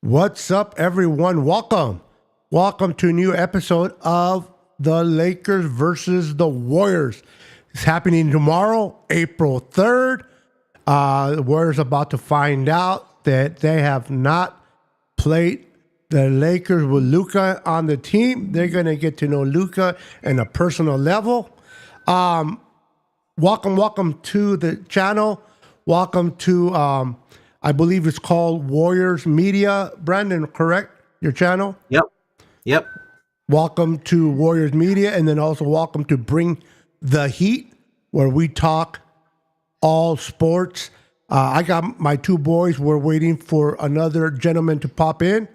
What's up, everyone? Welcome to a new episode of the Lakers versus the Warriors. It's happening tomorrow, April 3rd. The Warriors about to find out that they have not played the Lakers with Luka on the team. They're going to get to know Luka in a personal level. Welcome to the channel. Welcome to, I believe it's called Warriors Media. Brandon, correct? Your channel? Yep. Welcome to Warriors Media, and then also welcome to Bring the Heat, where we talk all sports. I got my two boys. We're waiting for another gentleman to pop in.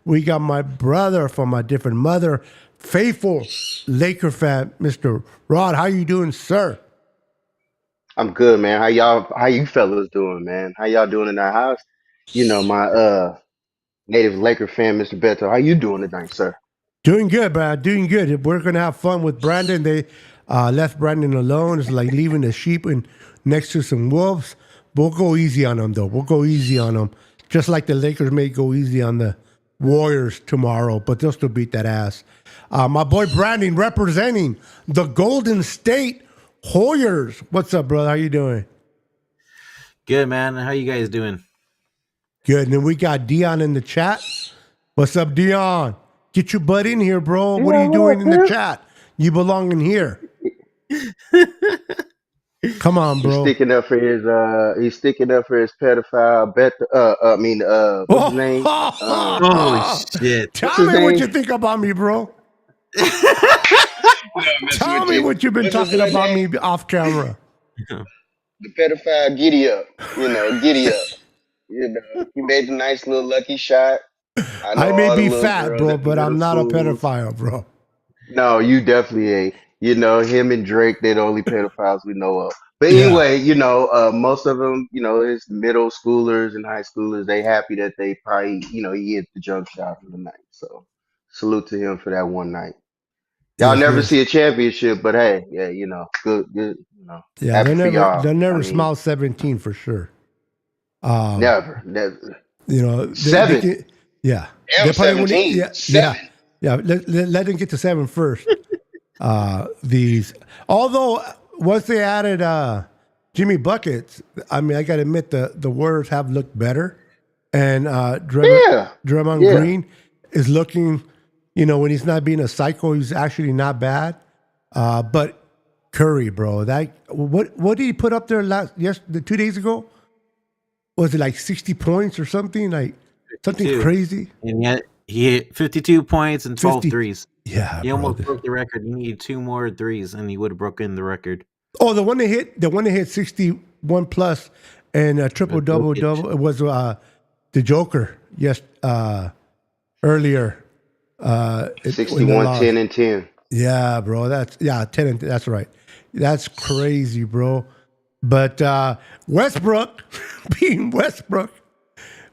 We got my brother from a different mother, faithful Laker fan, Mr. Rod. How you doing, sir? I'm good, man. How you fellas doing, man? How y'all doing in that house? My native Laker fan, Mr. Beto. How you doing tonight, sir? Doing good, Brad. Doing good. We're gonna have fun with Brandon. They left Brandon alone. It's like leaving the sheep and next to some wolves. We'll go easy on them, though. We'll go easy on them, just like the Lakers may go easy on the Warriors tomorrow, but they'll still beat that ass. My boy Brandon representing the Golden State Warriors. What's up, brother? How you doing? Good, man. How you guys doing? Good. And then we got Deon in the chat. What's up, Deon? Get your butt in here, bro. What are you doing in the chat? You belong in here. Come on, bro. He's sticking up for his pedophile what's his name? Holy shit. Tell me what you think about me, bro. Tell me what you've been talking about me off camera. The pedophile giddy up. Giddy up. He made a nice little lucky shot. I may be fat, bro, but I'm not a pedophile, bro. No, you definitely ain't. Him and Drake, they're the only pedophiles we know of. But anyway, most of them, his middle schoolers and high schoolers, they happy that they probably, he hit the jump shot for the night. So salute to him for that one night. Y'all never see a championship, but hey, yeah, good, Yeah, happy for y'all. they'll never smile 17 for sure. Never. Seven. Yeah. They're 17. Seven. Yeah. Let them get to 7 first. Although once they added Jimmy Buckets, I mean, I got to admit the Warriors have looked better, and Draymond Green is looking. When he's not being a psycho, he's actually not bad. But Curry, bro, what did he put up there 2 days ago? Was it like 60 points or something? Like 52. Something crazy? And yet he hit 52 points and 12 threes. Yeah. He almost broke the record. He needed 2 more threes and he would have broken the record. Oh, the one that hit 61 plus and a triple double was the Joker. Yes, earlier. 61, 10, and 10. Yeah, bro. 10 and that's right. That's crazy, bro. But Westbrook, being Westbrook,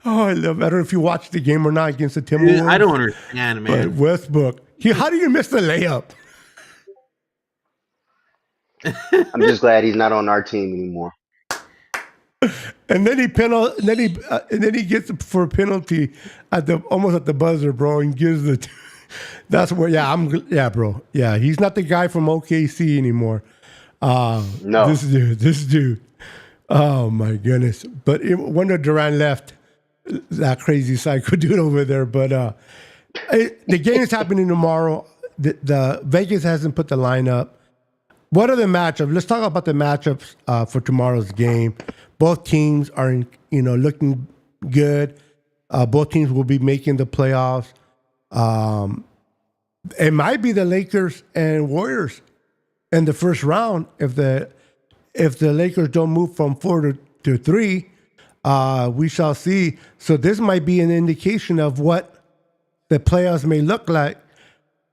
I love it. I don't know if you watched the game or not against the Timberwolves. I don't understand, man. But Westbrook, how do you miss the layup? I'm just glad he's not on our team anymore. And then he gets for a penalty almost at the buzzer, bro, and gives the. That's where bro. Yeah, he's not the guy from OKC anymore. No, this dude. Oh my goodness! But when Durant left, that crazy psycho dude over there. But the game is happening tomorrow. The Vegas hasn't put the line up. What are the matchups? Let's talk about the matchups for tomorrow's game. Both teams are looking good. Both teams will be making the playoffs. It might be the Lakers and Warriors in the first round if the Lakers don't move from 4 to 3. We shall see. So this might be an indication of what the playoffs may look like.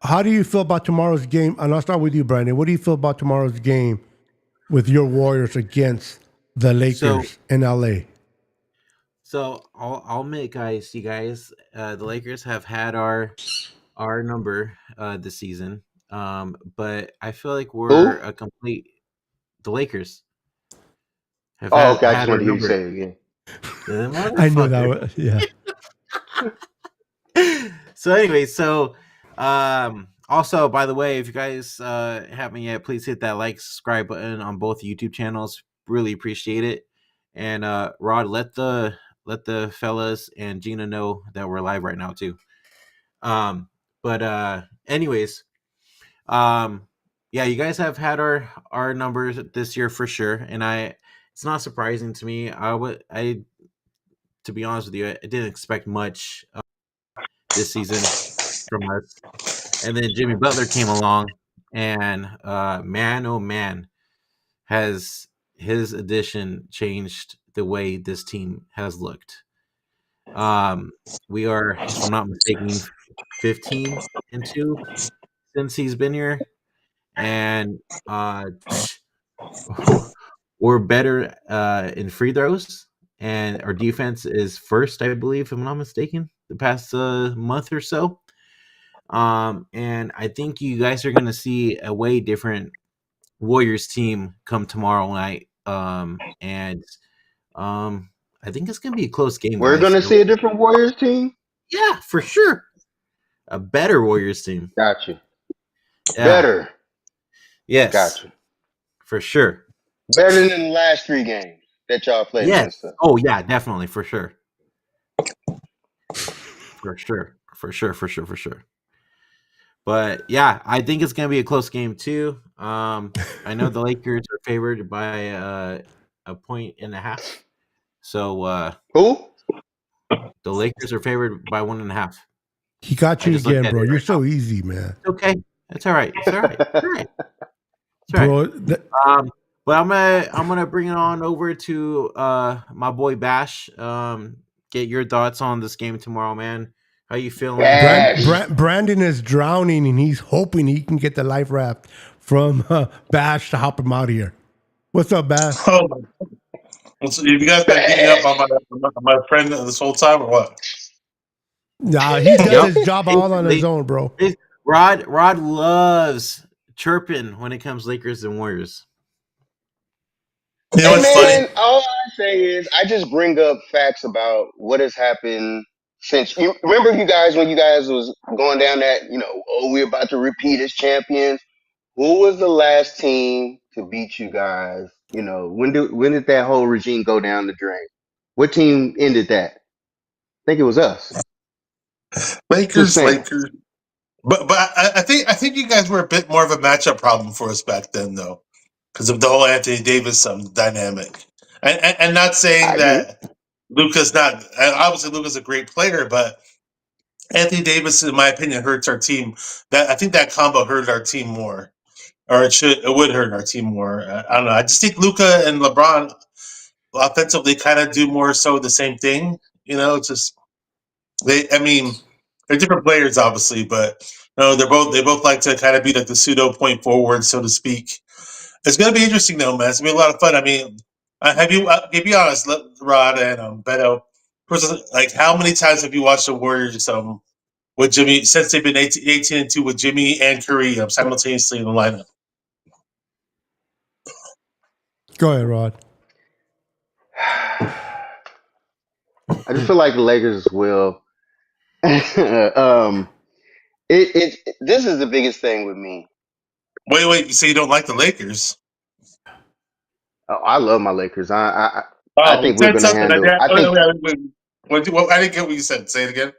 How do you feel about tomorrow's game? And I'll start with you, Brandon. What do you feel about tomorrow's game with your Warriors against the Lakers in LA? So I'll admit, you guys, the Lakers have had our number this season, but I feel like we're the Lakers have had I just wanted you to say it again. I know that. Yeah. So anyway, also, by the way, if you guys haven't yet, please hit that like, subscribe button on both YouTube channels. Really appreciate it. And Rod, let the fellas and Gina know that we're live right now too. But anyways, yeah, you guys have had our numbers this year for sure, and it's not surprising to me. I to be honest with you, I didn't expect much this season from us. And then Jimmy Butler came along, and man, oh man, has his addition changed the way this team has looked. We are, if I'm not mistaken, 15-2 since he's been here, and we're better in free throws, and our defense is first, I believe, if I'm not mistaken, the past month or so. And I think you guys are going to see a way different Warriors team come tomorrow night. And I think it's going to be a close game, We're guys. gonna see a different Warriors team. Yeah, for sure. A better Warriors team. Got you. Yeah. Better. Yes. Got you. For sure. Better than the last 3 games that y'all played Yes. against us. Oh, yeah, definitely. For sure. For sure. For sure. For sure. For sure. But yeah, I think it's going to be a close game too. I know the Lakers are favored by a point and a half. So Who? the Lakers are favored by 1.5. He got you again, bro. You're so easy, man. Okay, that's all right. It's all right. It's all right. It's all right. Bro, but I'm gonna bring it on over to my boy Bash. Get your thoughts on this game tomorrow, man. How you feeling? Brandon is drowning, and he's hoping he can get the life raft from Bash to help him out here. What's up, Bash? Oh, so you guys been beating up on my friend this whole time, or what? Nah, he does his job all on his own, bro. Rod loves chirping when it comes Lakers and Warriors. You know what's funny? All I say is I just bring up facts about what has happened since. You remember, you guys, when you guys was going down that, we're about to repeat as champions. Who was the last team to beat you guys? When did that whole regime go down the drain? What team ended that? I think it was us. Lakers. But I think you guys were a bit more of a matchup problem for us back then, though, because of the whole Anthony Davis dynamic. And not saying that Luka's not. Obviously, Luka's a great player, but Anthony Davis, in my opinion, hurts our team. I think that combo hurt our team more, or it would hurt our team more. I don't know. I just think Luka and LeBron offensively kind of do more so the same thing. Just they're different players, obviously, but they both like to kind of be like the pseudo point forward, so to speak. It's going to be interesting, though, man. It's going to be a lot of fun. I mean, to be honest, Rod and Beto, like, how many times have you watched the Warriors with Jimmy since they've been 18-2 with Jimmy and Curry simultaneously in the lineup? Go ahead, Rod. I just feel like the Lakers will. This is the biggest thing with me. Wait! You say you don't like the Lakers? Oh, I love my Lakers. I think we're going to handle. I didn't get what you said. Say it again.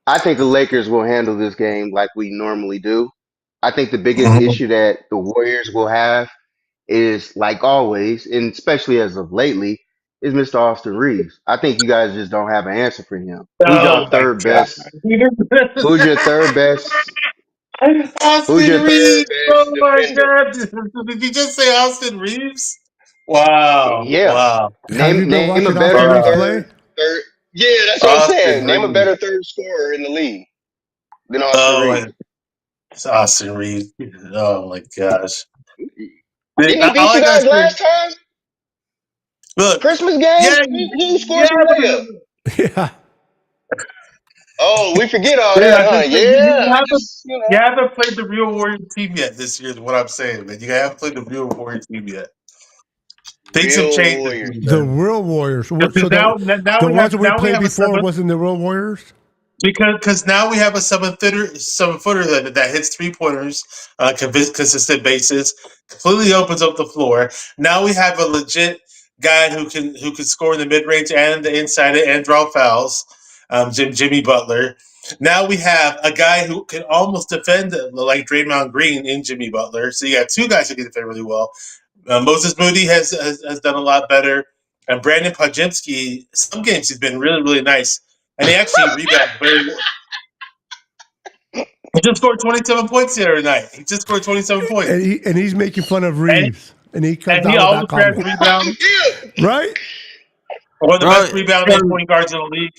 I think the Lakers will handle this game like we normally do. I think the biggest issue that the Warriors will have is, like always, and especially as of lately, is Mr. Austin Reeves. I think you guys just don't have an answer for him. Who's your third best? Who's your third best? Austin Reeves! Oh my God! Did you just say Austin Reeves? Wow! Yeah. Wow! Have you been watching a better Austin Reeves third. Yeah, that's what I'm saying. Name a better third scorer in the league than Austin Reeves. It's Austin Reeves. Oh my gosh! Didn't he beat you guys last time? Look, Christmas game. Who scored the layup? Yeah. Oh, we forget all that, huh? You haven't played the real Warrior team yet this year, is what I'm saying, man. You haven't played the real Warrior team yet. Things have changed. The real Warriors. So now the ones that we played before wasn't the real Warriors? Because now we have a 7-footer that hits 3-pointers on a consistent basis, completely opens up the floor. Now we have a legit guy who can score in the mid range and the inside and draw fouls. Jimmy Butler. Now we have a guy who can almost defend like Draymond Green in Jimmy Butler. So you got two guys who can defend really well. Moses Moody has done a lot better, and Brandon Podjemski. Some games he's been really, really nice. And he actually rebounded very well. He just scored 27 points the other night. He just scored 27 points. And he's making fun of Reeves. And he comes out always with that comment. Rebounds. Right? One of the best rebounding point guards in the league.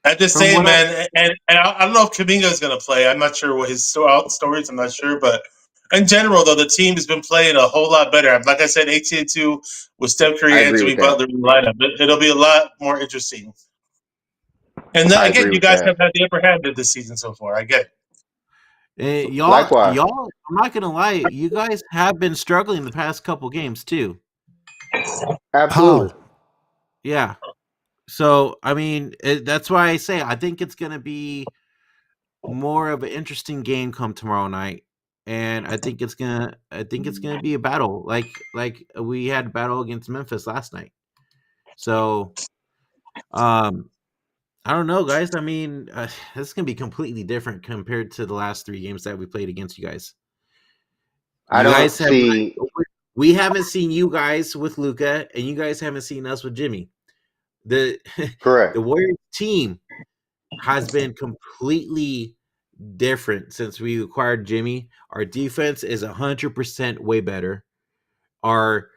I'm just saying, man. And I don't know if Kuminga is going to play. I'm not sure what his story is. I'm not sure. But in general, though, the team has been playing a whole lot better. Like I said, 18-2 with Steph Curry and Jimmy Butler in the lineup. It'll be a lot more interesting. And then, again, you guys have had the upper hand of this season so far. I get it. Y'all, I'm not gonna lie, you guys have been struggling the past couple games too. Absolutely. Yeah. So I mean, that's why I say I think it's gonna be more of an interesting game come tomorrow night, and I think it's gonna be a battle like we had a battle against Memphis last night. So, I don't know, guys. I mean, this is going to be completely different compared to the last 3 games that we played against you guys. We haven't seen you guys with Luka, and you guys haven't seen us with Jimmy. Correct. The Warriors team has been completely different since we acquired Jimmy. Our defense is 100% way better. Our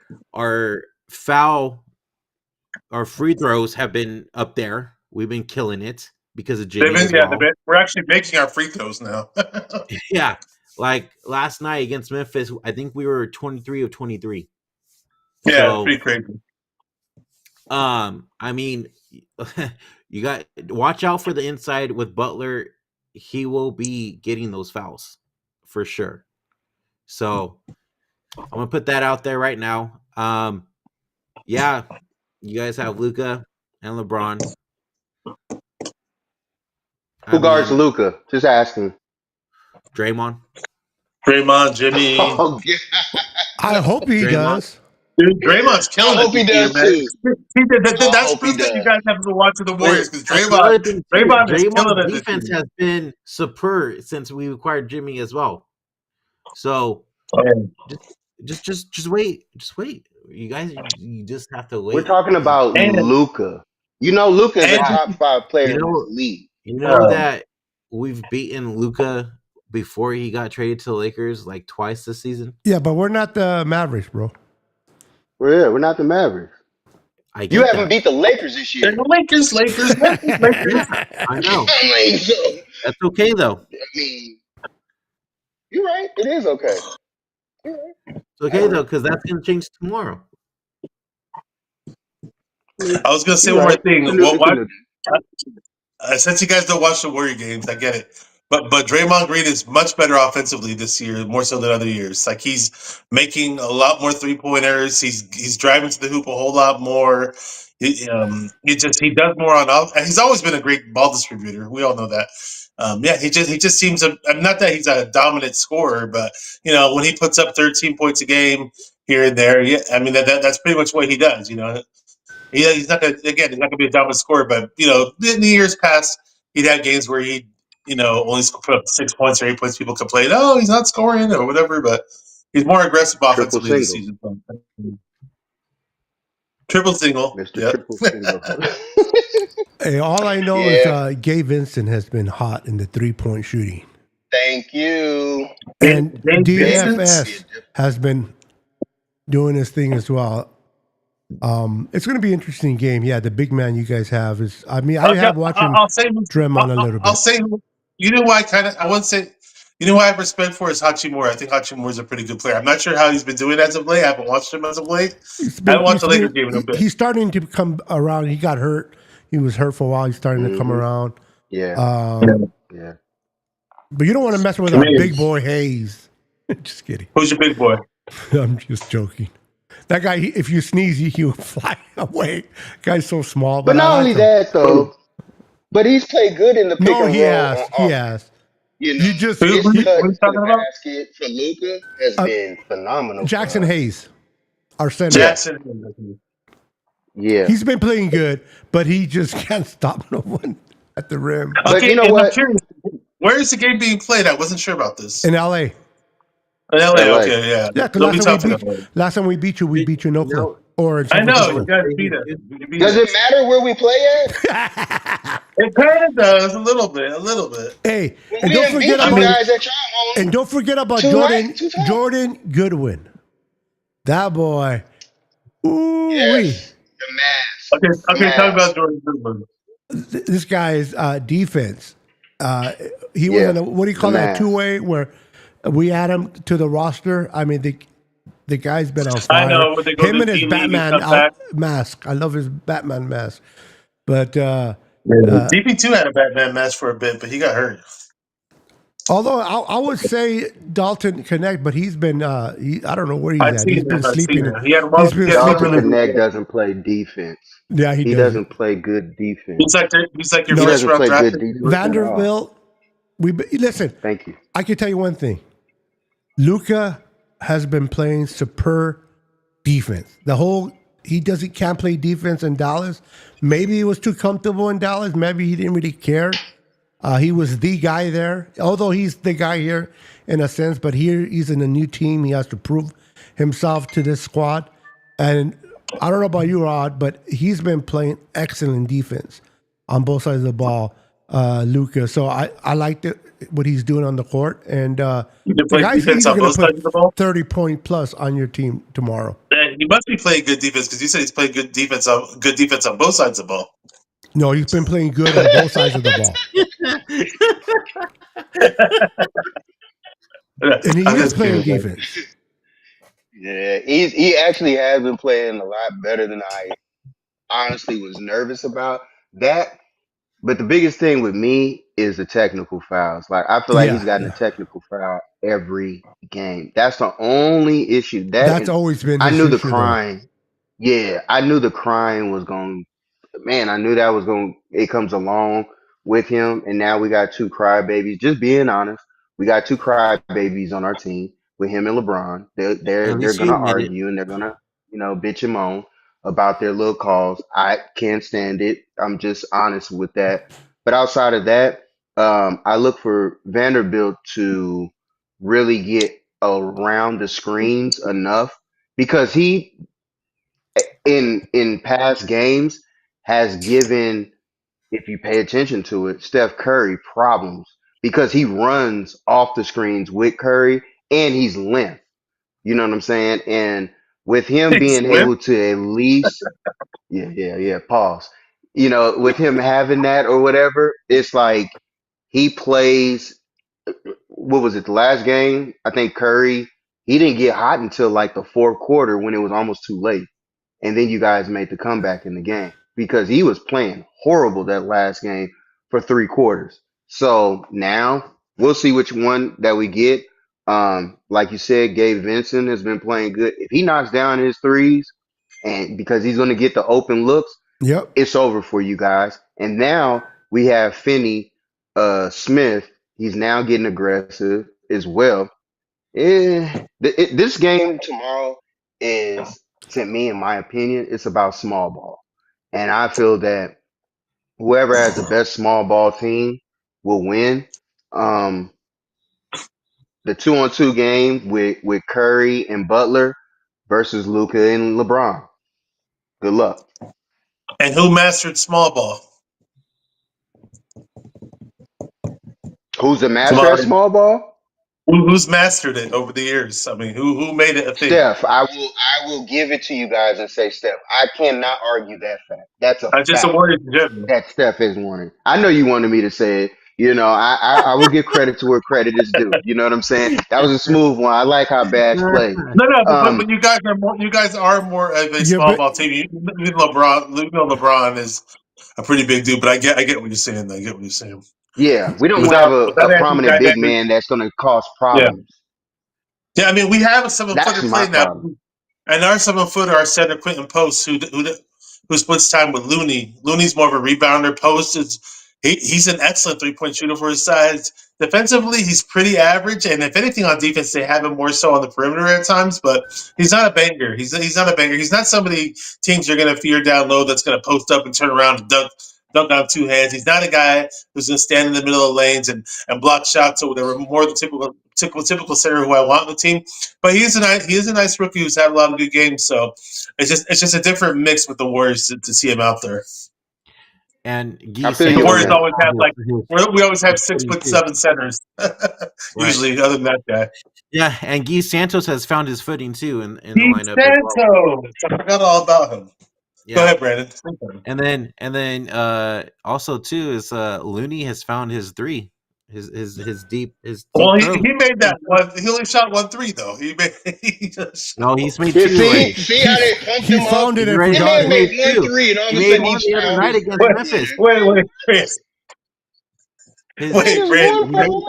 free throws have been up there. We've been killing it because of Jimmy. We're actually making our free throws now. Yeah. Like last night against Memphis, I think we were 23 of 23. Yeah, so, pretty crazy. I mean, you got watch out for the inside with Butler. He will be getting those fouls for sure. So I'm gonna put that out there right now. Yeah, you guys have Luka and LeBron. Who guards Luka? Just asking. Draymond, Jimmy. Oh, yeah. I hope he does. Dude, Draymond's killing it. I hope he does too. That's proof that you guys have to watch the Warriors because Draymond is killing it. Defense has been superb since we acquired Jimmy as well. So just wait. You guys, you just have to wait. We're talking about Luka. You know, Luka is a top 5 player in this league. You know that we've beaten Luka before he got traded to the Lakers like twice this season. Yeah, but we're not the Mavericks, bro. We're not the Mavericks. You haven't beat the Lakers this year. The Lakers. I know. That's okay though. I mean, you're right. It is okay. You're right. It's okay though, because that's gonna change tomorrow. I was gonna say one more thing. Since you guys don't watch the Warrior games, I get it. But Draymond Green is much better offensively this year, more so than other years. Like he's making a lot more 3-pointers. He's driving to the hoop a whole lot more. He does more on off. And he's always been a great ball distributor. We all know that. He just seems not that he's a dominant scorer, but when he puts up 13 points a game here and there, I mean that's pretty much what he does. He's not gonna be a dominant scorer, but in the years past, he'd have games where he'd only put up 6 points or 8 points. People complain, oh, he's not scoring or whatever, but he's more aggressive offensively this season. Triple single, Mr. Triple single. Hey, all I know is Gabe Vincent has been hot in the 3-point shooting. Thank you. And DFS has been doing his thing as well. It's going to be an interesting game. Yeah, the big man you guys have is. I mean, I have watched Draymond a little bit. I'll say, I wouldn't say. You know who I have respect for is Hachimura. I think Hachimura is a pretty good player. I'm not sure how he's been doing as of late. I haven't watched him as of late. I haven't watched the Lakers game in a bit. He's starting to come around. He got hurt. He was hurt for a while. He's starting to come around. Yeah. Yeah. But you don't want to mess with our big boy Hayes. Just kidding. Who's your big boy? I'm just joking. That guy, if you sneeze, he'll fly away. Guy's so small. But not only that, though. But he's played good in the pick No, and he roll on has. He offense. has. You know, You just his he, cut What are you to the talking about? basket for Luka has been phenomenal for Jackson us. Hayes, our center. Yeah, Jackson. yeah. He's been playing good, but he just can't stop no one at the rim But Okay, you know and I'm what? curious, where is the game being played? I wasn't sure about this. in L.A. In LA, LA. okay, yeah. Yeah, because It'll be tough in LA. last time we beat you, we beat you in Oakland No, or in I San know, no you one's Francisco. guys beat playing us. good. You beat Does it us. matter where we play at? It kind of does, a little bit, a little bit. Hey, When and we don't done forget beat I you about mean, guys at y'all and own don't forget about two nights, 2 times. Jordan Goodwin. That boy. Ooh wee. Yes, the mask, the okay, talk about mask. Jordan Goodwin. This guy's defense. Uh, he was Yeah, on a, what do you the call that, mask. two-way where we add him to the roster. I mean, the guy's been on I fire. know when they go Him to and his D League and Batman come back. mask. I love his Batman mask. But DP2 had a Batman match for a bit, but he got hurt. although I would say Dalton Connect, but he's been I don't know where he's I've at. seen He's him. been I've seen sleeping. him. He had He's one. been He had one Dalton sleeping. really good Connect game. doesn't play defense. Yeah, he He doesn't. doesn't play good defense. He's like your He No, first doesn't round play draft good pick. defense at all. Vanderbilt. Listen. Thank you. I can tell you one thing. Luca has been playing superb defense. Can't play defense in Dallas. Maybe he was too comfortable in Dallas. Maybe he didn't really care. He was the guy there, although he's the guy here in a sense. But here he's in a new team. He has to prove himself to this squad. And I don't know about you, Rod, but he's been playing excellent defense on both sides of the ball, Luca. So I like what he's doing on the court. And the He can play guy's defense easily on going both to sides of the ball. put 30 point plus on your team tomorrow. He must be playing good defense because you said he's playing good defense on both sides of the ball. No, he's been playing good on both sides of the ball. And he I'm is just playing kidding. defense. Yeah, he actually has been playing a lot better than I honestly was nervous about that. But the biggest thing with me is the technical fouls. Like I feel like he's Yeah, gotten a yeah. technical foul every game. That's the only issue. That That's and always been I his knew the issue, though. crying. Yeah, I knew the crying was going. Man, I knew that was going. It comes along with him, and now we got two crybabies. Just being honest, we got two crybabies on our team with him and LeBron. at They're least you gonna admit it. argue and they're gonna bitch and moan about their little calls. I can't stand it. I'm just honest with that. But outside of that, I look for Vanderbilt to really get around the screens enough because he in past games has given, if you pay attention to it, Steph Curry problems because he runs off the screens with Curry and he's length. You know what I'm saying? And with him being Slim? able to at least, yeah, pause. With him having that or whatever, it's like he plays. What was it? The last game, I think Curry, he didn't get hot until like the fourth quarter when it was almost too late, and then you guys made the comeback in the game because he was playing horrible that last game for 3 quarters. So now we'll see which one that we get. Like you said, Gabe Vincent has been playing good. If he knocks down his threes, and because he's going to get the open looks, Yep. it's over for you guys. And now we have Finney Smith. He's now getting aggressive as well. This game tomorrow is, to me, in my opinion, it's about small ball. And I feel that whoever has the best small ball team will win. Um, the 2-on-2 game with Curry and Butler versus Luca and LeBron. Good luck. And who mastered small ball? Who's the Come master at on. small ball? Who's mastered it over the years? I mean, who made it a thing? Steph. I will give it to you guys and say Steph. I cannot argue that fact. That's a I just fact awarded in general. that Steph is winning. I know you wanted me to say it. I will give credit to where credit is due. You know what I'm saying? That was a smooth one. I like how Bash played. No, but Um, you guys are more of a Yeah, small but ball team. Even LeBron is a pretty big dude. But I get what you're saying. I get what you're saying. yeah, we don't have Without a having prominent big dynamic, man that's going to cause yeah, problems. yeah. I mean, we have a 7-footer That's my playing now, problem. and our 7-footer, our center Quentin Post, who splits time with Looney. Looney's more of a rebounder. Post is He's an excellent 3-point shooter for his size. Defensively, he's pretty average, and if anything on defense, they have him more so on the perimeter at times. But he's not a banger. He's not a banger. He's not somebody teams are going to fear down low that's going to post up and turn around and dunk on two hands. He's not a guy who's going to stand in the middle of lanes and block shots or whatever. More the typical center who I want on the team. But he is a nice rookie who's had a lot of good games. So it's just a different mix with the Warriors to see him out there. And the Warriors always have we always have 6'7" centers. Usually, other than that guy. Yeah, and Guy Santos has found his footing too in the lineup. Santos, I forgot all about him. Yeah. Go ahead, Brandon. And then also too is Looney has found his three. His deep. Well, he made that one. He only shot 1 3 though. He's made 2. See how they pumped him found up? It and forgot He made 1 3, and all of a sudden he's the other night against Memphis. Wait.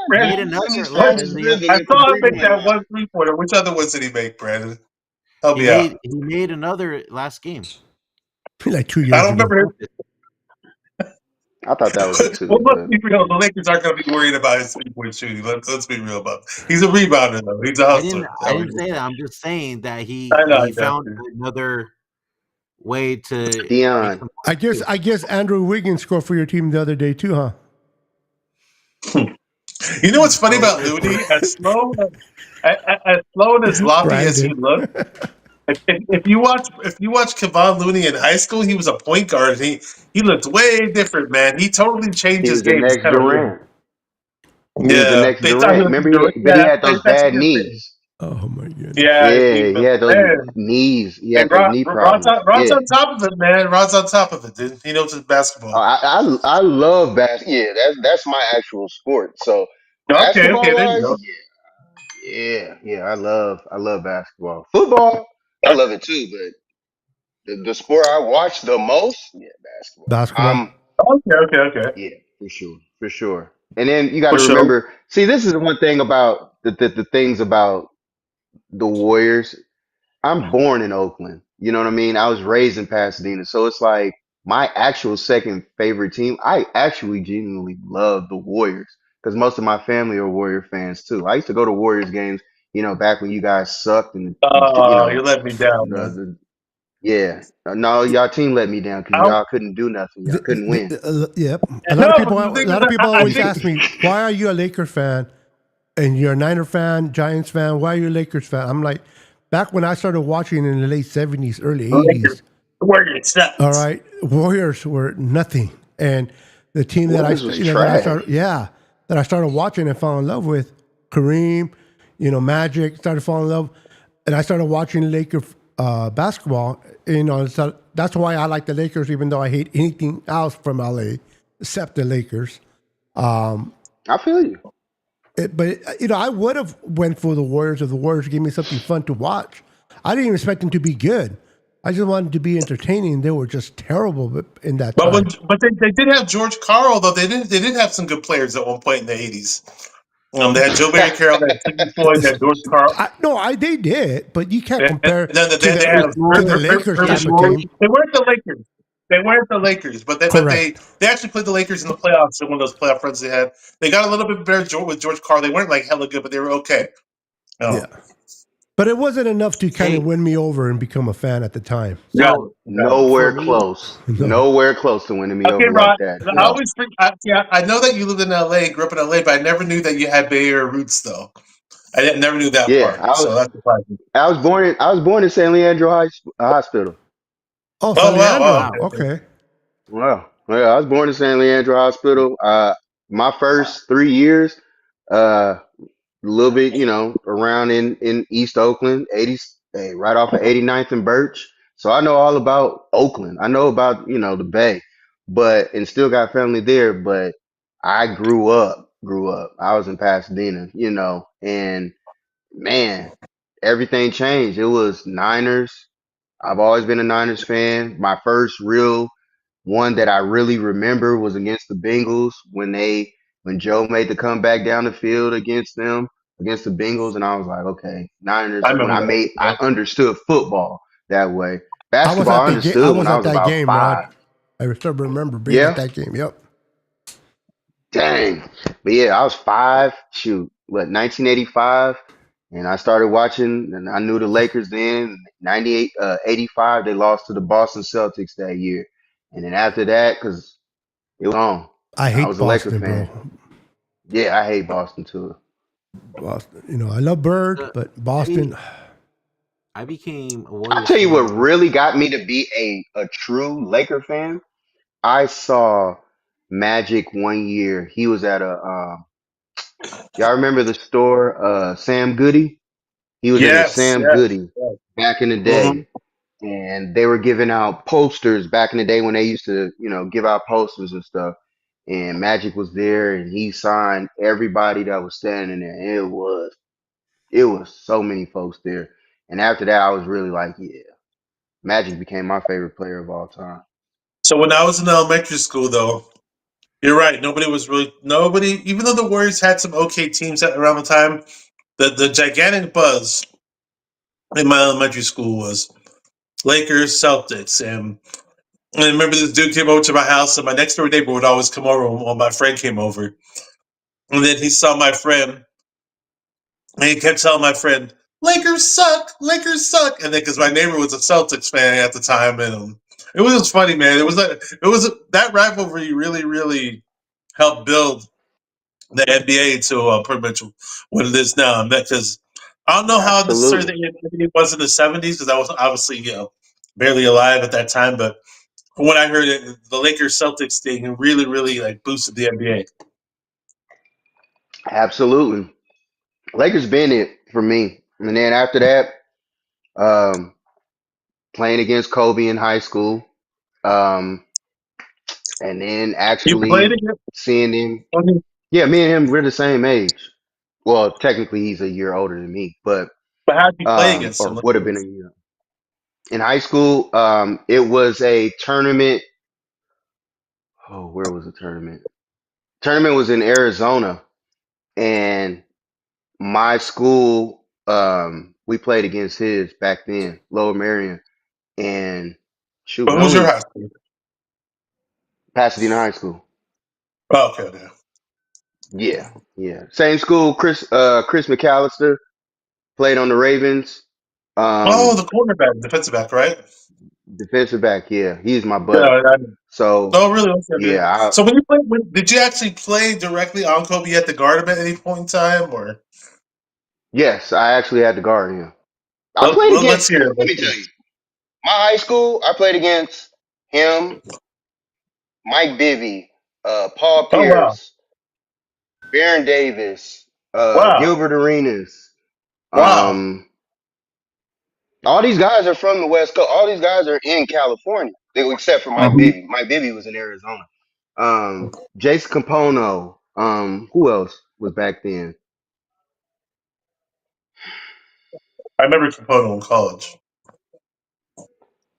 Brandon. I saw him make that 1 3-pointer. Which other ones did he make, Brandon? Help me out. He made another last game. Like 2 years ago. I don't remember him. I thought that was it too. Well, let's be real. The Lakers aren't going to be worried about his 3-point shooting. Let's be real about it. He's a rebounder, though. He's a hustler. I didn't say that. I'm just saying that he found another way to. Deon. I guess Andrew Wiggins scored for your team the other day too, huh? You know what's funny about Looney? As slow and as sloppy as he looked. If you watch Kevon Looney in high school, he was a point guard. He looked way different, man. He totally changed his game. He was the next Durant. Remember, he had those bad knees. Oh my goodness. Yeah, he had those knees. He had those knee problems. Rod's on top of it, man. Rod's on top of it, dude. He knows his basketball. I love basketball. Yeah, that's my actual sport. So okay, there you go. Yeah. I love basketball. Football, I love it too, but the sport I watch the most, basketball. Okay. Yeah, for sure. And then you got to remember. See, this is the one thing about the things about the Warriors. I'm born in Oakland. You know what I mean? I was raised in Pasadena, so it's like my actual second favorite team. I actually genuinely love the Warriors because most of my family are Warrior fans too. I used to go to Warriors games. Back when you guys sucked and you let me down. No, y'all team let me down because y'all couldn't do nothing. Y'all couldn't win. Yep. A lot of people always ask me, why are you a Lakers fan and you're a Niner fan, Giants fan? Why are you a Lakers fan? I'm like, back when I started watching in the late 70s, early 80s. All right. Warriors were nothing. And the team that I started watching and fell in love with, Kareem, Magic, started falling in love. And I started watching Laker basketball. So that's why I like the Lakers, even though I hate anything else from LA except the Lakers. I feel you. But I would have went for the Warriors if the Warriors gave me something fun to watch. I didn't even expect them to be good. I just wanted to be entertaining. They were just terrible in that time. But they did have George Karl, though. They did have some good players at one point in the 80s. They had Joe Barry Carroll, they had Sidney Floyd, they had George Karl. They did, but you can't compare to the Lakers. They weren't the Lakers. They weren't the Lakers, but they actually played the Lakers in the playoffs in one of those playoff runs they had. They got a little bit better with George Karl. They weren't like hella good, but they were okay. Yeah. But it wasn't enough to kind of win me over and become a fan at the time. Nowhere close. Nowhere close to winning me over Rod, like that. I know that you lived in LA, grew up in LA, but I never knew that you had Bay Area roots, though. I never knew that part. So that's surprising. I was born in San Leandro Hospital. Oh, San Leandro. Wow. Okay. Well, I was born in San Leandro Hospital. My first 3 years, a little bit, around in East Oakland, right off of 89th and Birch. So I know all about Oakland. I know about, the Bay, and still got family there. But I grew up. I was in Pasadena, and man, everything changed. It was Niners. I've always been a Niners fan. My first real one that I really remember was against the Bengals when Joe made the comeback down the field against the Bengals, and I was like, okay, Niners. I understood football that way. Basketball I understood when I was about 5. I still remember being at that game. Yep. Dang. But yeah, I was 5, 1985, and I started watching, and I knew the Lakers then. 98, 85, they lost to the Boston Celtics that year, and then after that, because it was on, I I hate was a Laker Boston, bro. fan. Yeah, I hate Boston too. Boston. You know, I love Bird, but Boston. I became a I'll Warriors tell you what fan. really got me to be a true Laker fan. I saw Magic one year. He was at y'all remember the store, Sam Goody? He was in a Yes, Sam yes. Goody back in the Mm-hmm. day. And they were giving out posters back in the day when they used to, give out posters and stuff. And Magic was there and he signed everybody that was standing there. It was so many folks there. And after that I was really like, yeah, Magic became my favorite player of all time. So when I was in elementary school, though, you're right. Nobody. Even though the Warriors had some okay teams around the time, the gigantic buzz in my elementary school was Lakers, Celtics, and I remember this dude came over to my house, and my next door neighbor would always come over when my friend came over, and then he saw my friend, and he kept telling my friend, Lakers suck," and then because my neighbor was a Celtics fan at the time, and it was just funny, man. That rivalry really, really helped build the NBA to pretty much what it is now. Because I don't know how necessarily Absolutely. the NBA was in the '70s, because I was obviously barely alive at that time. But from what I heard, the Lakers Celtics thing really, really like boosted the NBA. Absolutely. Lakers been it for me. And then after that, um, playing against Kobe in high school. Um, and then You played actually against? seeing him. Yeah, me and him, we're the same age. Well, technically he's a year older than me, but But how did you play against him? or would have been a year. In high school, it was a tournament. Oh, where was the tournament? Tournament was in Arizona, and my school, we played against his back then, Lower Marion, and shoot, But we who's your high only school? Pasadena High School. Oh, okay, okay. Yeah, yeah, same school. Chris McAllister played on the Ravens. Oh, Um, the cornerback, defensive back, right? defensive back. Yeah, he's my Yeah. buddy. So Oh, really? Okay, yeah, okay. So when you played, did you actually play directly on Kobe? You had to guard him at any point in time, or yes, I actually had to guard him. I played let's against. hear Let it. me tell you, my high school. I played against him, Mike Bibby, Paul Oh wow, Pierce, Baron Davis, wow, Gilbert Arenas. wow. Um, all these guys are from the West Coast. All these guys are in California, except for Mike Mhm. Bibby. Mike Bibby was in Arizona. Jason Campono. Who else was back then? I remember Capono in college.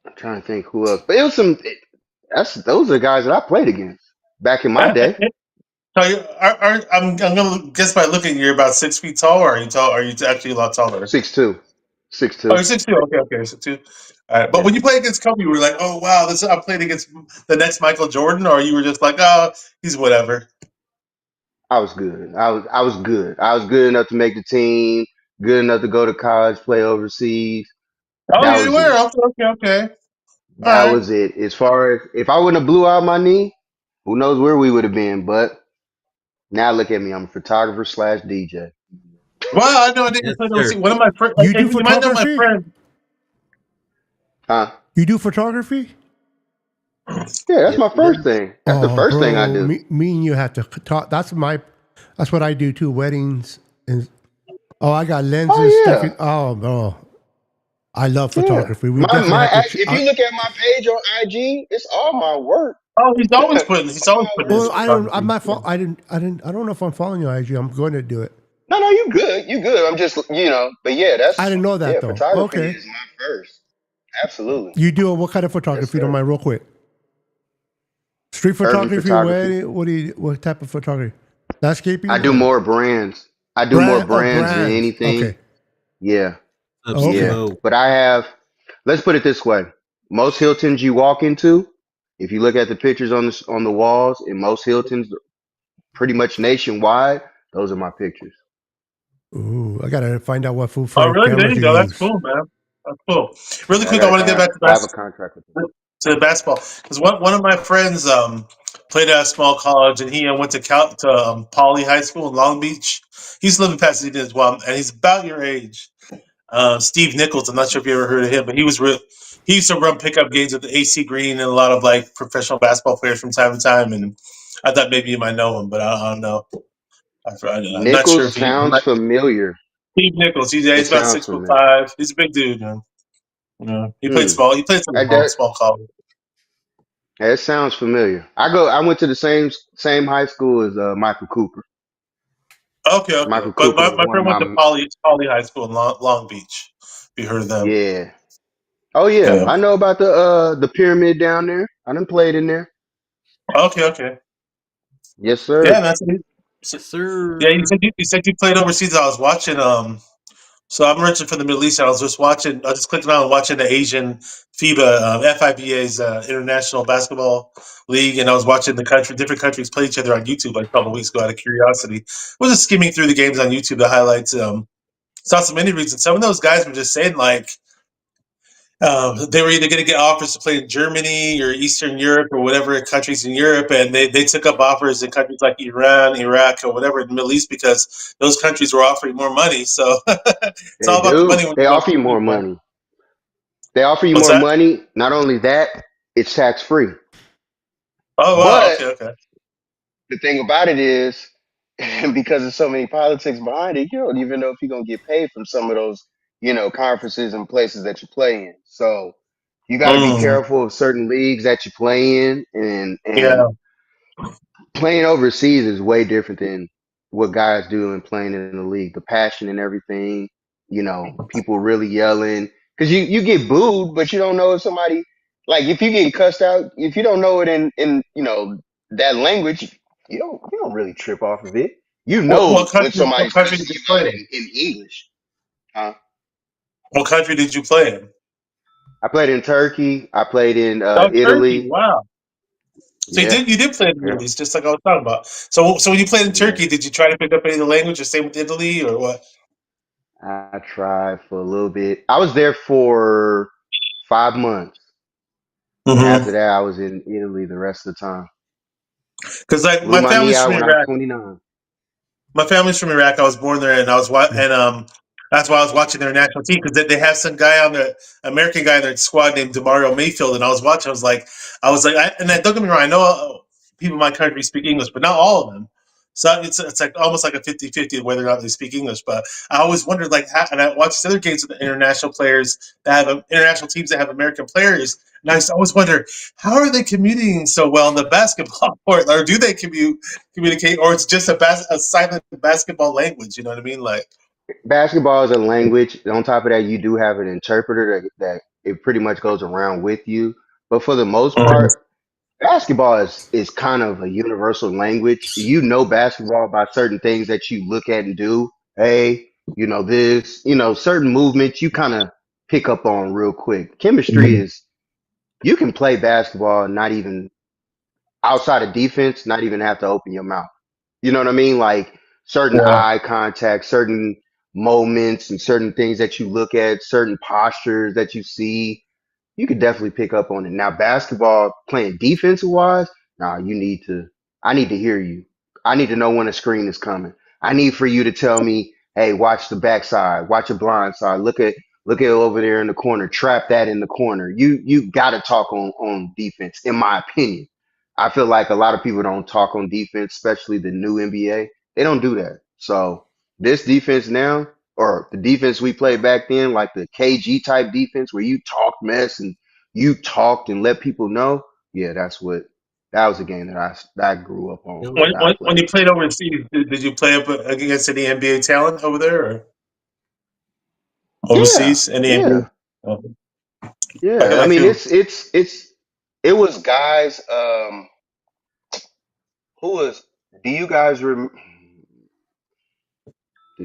I'm trying to think who else. But it was some. Those are the guys that I played against back in my day. So I'm gonna guess by looking, you're about 6 feet tall, or are you tall? Are you actually a lot taller? 6'2", Oh, 6'2". you're 6'2". Okay, okay, 6'2". All right, but Yeah, when you played against Kobe, you were like, "Oh wow, this I played against the next Michael Jordan," or you were just like, "Oh, he's whatever." I was good. I was good. I was good enough to make the team. Good enough to go to college, play overseas. Oh, That you was were it. okay, okay, okay. All That right. was it. As far as if I wouldn't have blew out my knee, who knows where we would have been. But now look at me. I'm a photographer slash DJ. Well, I know I didn't Yes, play sir. overseas. One of my friends, You do and you might know my photography? friend. Huh? You do photography? Yeah, that's Yes, my he first does. thing. That's the Oh, first thing I bro, do. me and you have to talk. That's what I do too. Weddings and I got lenses Oh sticking. yeah, Oh, bro, I love yeah. photography. We My definitely my have to. if you look at my page on IG, it's all my work. Oh, he's always All putting. He's always my putting his work. Well, I don't. I'm photography. not. I didn't. I don't know if I'm following you, IG. I'm going to do it. No, no, you good. You good. I'm just but yeah, I didn't know that though. photography Okay, is my first. Absolutely. you do what kind of Yes, photography? Don't sir. mind, real quick. Street Urban photography. photography. What do you? What type of photography? Landscaping I do or more brands. I do more brand? Oh, brands than brands. anything. Okay. Yeah, Up Okay. yeah. Steve-O. But I have, let's put it this way. Most Hiltons you walk into, if you look at the pictures on the walls in most Hiltons, pretty much nationwide. Those are my pictures. Ooh, I gotta find out what full Oh, frame really? There cameras you you go. That's use. cool, man. That's cool. Really Yeah, I quick, I got want to get back I have a contract with them. to the basketball because one of my friends played at a small college, and he went to Poly High School in Long Beach. He's living in Pasadena as well, and he's about your age. Steve Nichols. I'm not sure if you ever heard of him, but he used to run pickup games with the AC Green and a lot of like professional basketball players from time to time. And I thought maybe you might know him, but I don't know. I'm not sure Nichols if he. sounds familiar. Steve Nichols. It He's about sounds six foot familiar. five. He's a big dude. Man. You know, he played Hmm. small. He played some That small college. It sounds familiar. I went to the same high school as Michael Cooper. Okay. Michael But Cooper was my one of friend went to my Poly High School in Long Beach. If you heard of them? yeah. Oh yeah, Yeah. I know about the pyramid down there. I done played in there. Okay. Yes, Yeah, sir. that's it. So, Yes, yeah, sir. you said you played overseas. I was watching. So I'm originally from the Middle East. And I was just watching. I was just clicking on and watching the Asian FIBA, FIBA's International Basketball League, and I was watching different countries play each other on YouTube like a couple of weeks ago out of curiosity. I was just skimming through the games on YouTube, the highlights. Saw some interviews, and some of those guys were just saying like they were either going to get offers to play in Germany or Eastern Europe or whatever countries in Europe, and they took up offers in countries like Iran, Iraq, or whatever in the Middle East because those countries were offering more money. So it's They all about the money do. when They you go offer you overseas, more man. money. They offer you What's more that? money. Not only that, it's tax free. Oh wow, But okay. the thing about it is, because there's so many politics behind it, you don't even know if you're gonna get paid from some of those, conferences and places that you play in. So you got to be Mm, careful of certain leagues that you play in, and yeah. playing overseas is way different than what guys do and playing in the league. The passion and everything, people really yelling because you get booed, but you don't know if somebody like if you get cussed out, if you don't know it in that language, you don't really trip off of it. You know What when country? What somebody's country cussing did you you play out in? in English. Huh? What country did you play in? I played in Turkey. I played in Oh, Turkey. Italy. Wow. So Yeah, you did play in the yeah, Middle East, just like I was talking about. So when you played in yeah. Turkey, did you try to pick up any of the language, or same with Italy, or what? I tried for a little bit. I was there for 5 months. And Mm-hmm. after that, I was in Italy the rest of the time. Because like Blew my my knee family's out from when I was Iraq. 29. My family's from Iraq. I was born there, and that's why I was watching their national team because they have some guy on the American guy in their squad named Demario Mayfield, and I was watching. And then, don't get me wrong. I know people in my country speak English, but not all of them. So it's like almost like a 50-50 whether or not they speak English. But I always wondered like, and I watched other games with the international players that have international teams that have American players, and I always wonder how are they communicating so well in the basketball court, or do they communicate, or it's just a silent basketball language. You know what I mean? Like, Basketball is a language. On top of that, you do have an interpreter that it pretty much goes around with you. But for the most mhm. part, basketball is kind of a universal language. You know basketball by certain things that you look at and do. Hey, this, certain movements you kind of pick up on real quick. Chemistry is you can play basketball and not even outside of defense, not even have to open your mouth. You know what I mean? Like certain Yeah, eye contact, certain moments, and certain things that you look at, certain postures that you see you could definitely pick up on it. Now, basketball playing defensive wise, nah, I need to hear you. I need to know when a screen is coming. I need for you to tell me, hey, watch the backside, watch a blind side. Look at over there in the corner, trap that in the corner. You gotta talk on defense, in my opinion. I feel like a lot of people don't talk on defense, especially the new NBA. They don't do that. So this defense now, or the defense we played back then, like the KG type defense where you talk mess and you talked and let people know. Yeah, that was a game that I grew up on Yo, that I when played. you played overseas, did you play up against any NBA talent over there, or Yeah, overseas? Any yeah, NBA? Oh, yeah. I like mean, who? it was guys. Who was? Do you guys Did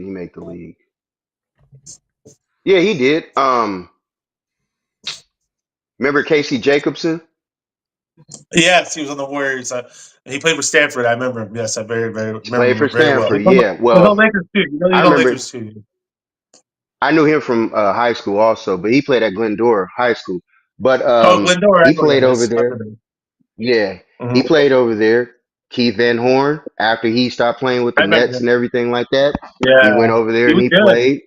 he make the league? Yeah, he did. Remember Casey Jacobson? Yes, he was on the Warriors. He played for Stanford. I remember him. Yes, I very remember Played for him very well. Stanford. Yeah. He's Well, on Lakers too. I He's on remember. Lakers too. I knew him from high school also, but he played at Glendora High School. But Oh, Glendora, I he know played that over is. I there. remember. Yeah, he Mm-hmm. played over there. Keith Van Horn, after he stopped playing with I the remember Nets him. and everything like that, he went Yeah, over there he and was he good. played.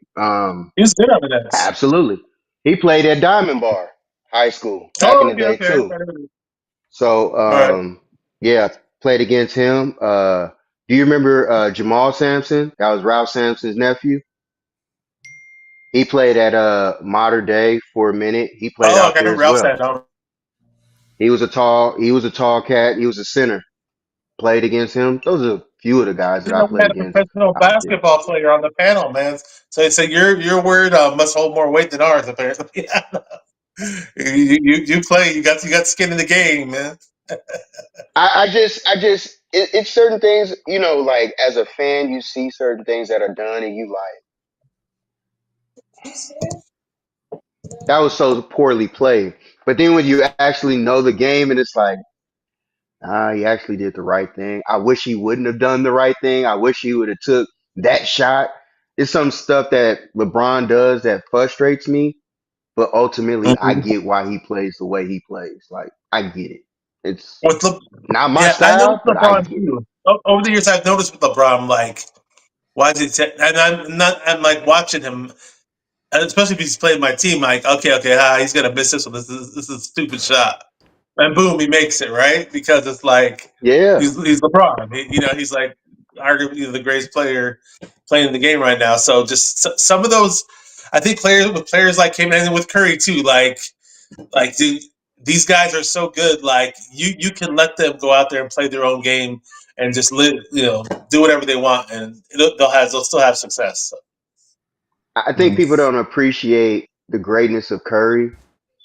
He was good on the Nets. Absolutely. He played at Diamond Bar High School back in Oh, the okay, day okay. too. I remember. So All right. yeah, played against him. Do you remember Jamal Sampson? That was Ralph Sampson's nephew. He played at Modern Day for a minute. He played Oh, out okay, I there remember as Ralph well. said. I He was a tall cat. He was a center. Played against him. Those are a few of the guys that didn't I know we played had a against professional out there. basketball player on the panel, man. So your word must hold more weight than ours, apparently. You play. You got skin in the game, man. It's certain things, like as a fan, you see certain things that are done and you like, that was so poorly played. But then when you actually know the game and it's like, he actually did the right thing. I wish he wouldn't have done the right thing. I wish he would have took that shot. It's some stuff that LeBron does that frustrates me, but ultimately I Mhm. get why he plays the way he plays. Like I get it. It's With Le- not my yeah, I style, noticed but I LeBron get it. too. Over the years, I've noticed with LeBron, like, why is it? And I'm not. I'm like watching him, and especially if he's playing my team. Like, okay, he's gonna miss this one. This is a stupid shot, and boom, he makes it right because it's like Yeah. he's LeBron. He's like arguably the greatest player playing in the game right now. So just some of those, I think players like him and with Curry too, like, dude, these guys are so good. Like, you can let them go out there and play their own game and just live, do whatever they want, and they'll still have success. So. I think Mm. people don't appreciate the greatness of Curry.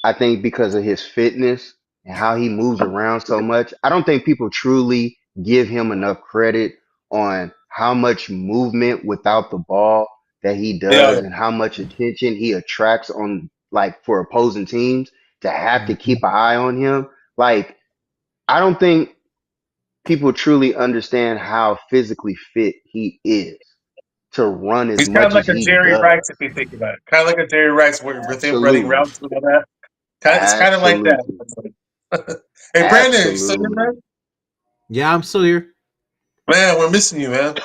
I think because of his fitness and how he moves around so much, I don't think people truly give him enough credit on how much movement without the ball that he Yeah, does and how much attention he attracts on, like, for opposing teams to have to Mhm. keep an eye on him. Like, I don't think people truly understand how physically fit he is to run as he's kind of much like as a he Jerry does. Rice if you think about it. Kind of like a Jerry Rice with him running Absolutely. routes and all that. It's kind of like that. Absolutely. Hey, Brandon, you still here, Absolutely. man? Yeah, I'm still here. Man, we're missing you, man.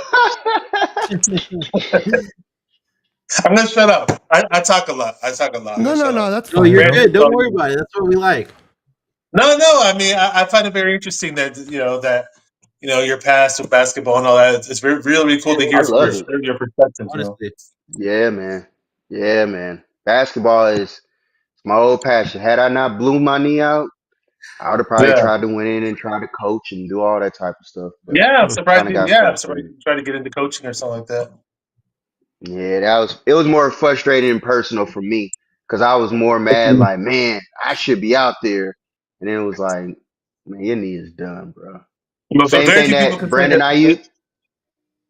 I'm gonna shut up. I talk a lot. I'm No, gonna no, shut up. no. That's No, fine, you're bro. good. Brandon's Don't all worry you. about it. That's what we like. No. I mean, I find it very interesting that that your past with basketball and all that. It's very, really, really cool to I hear from love it. your perspectives. Honestly. Yeah, man. Yeah, man. Basketball is my old passion. Had I not blew my knee out, I would have probably Yeah, tried to went in and try to coach and do all that type of stuff, but yeah. I'm kind surprised. of got I'm surprised frustrated. you try to get into coaching or something like that. Yeah, it was more frustrating and personal for me because I was more mad like, man, I should be out there. And then it was like, man, your knee is done, bro. But Same very thing few people that can say Brandon that. Ayuk,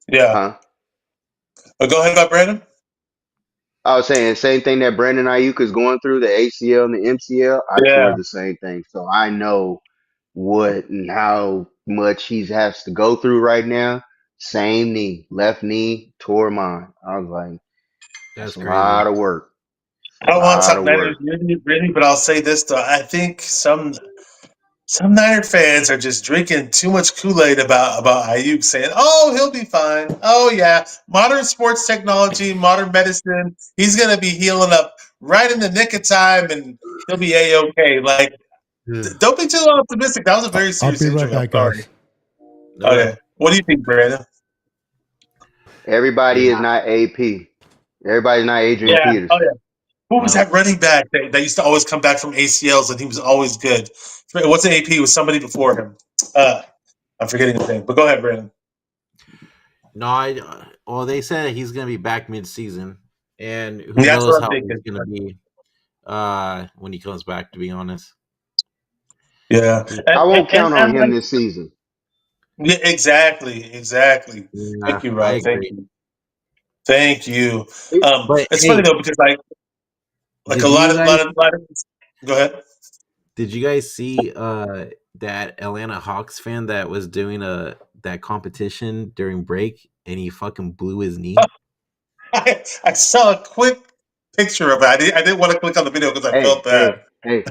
Yeah. huh? But go ahead about Brandon. I was saying same thing that Brandon Ayuk is going through, the ACL and the MCL. I tore Yeah. the same thing. So I know what and how much he has to go through right now. Same knee, left knee, tore mine. I was like, that's That's a crazy. lot of work. It's a I don't want to lot talk of Niners work. really, but I'll say this though. I think some Niner fans are just drinking too much Kool-Aid about Ayuk, saying, "Oh, he'll be fine. Oh yeah, modern sports technology, modern medicine. He's gonna be healing up right in the nick of time, and he'll be a-okay." Like, Ugh. don't be too optimistic. That was a very I'll serious be right injury. I'm back, sorry. guys. Okay. Okay, what do you think, Brandon? Everybody is Yeah. not AP. Everybody's not Adrian Yeah. Oh Peterson. yeah. Who was No. that running back that used to always come back from ACLs and he was always good? What's an AP? It was somebody before him. I'm forgetting his name, but go ahead, Brandon. No, well, they said he's gonna be back mid-season, and who That's knows what I'm how he's thinking. gonna be when he comes back. To be honest, Yeah, he, I won't count on and him like, this season. yeah, exactly. yeah, Thank you, I Rob. agree. Thank you. But It's funny hey, though because like a did you guys lot of. Go ahead. Did you guys see that Atlanta Hawks fan that was doing that competition during break and he fucking blew his knee? I saw a quick picture of it. I didn't want to click on the video because I Hey, felt bad. hey, hey!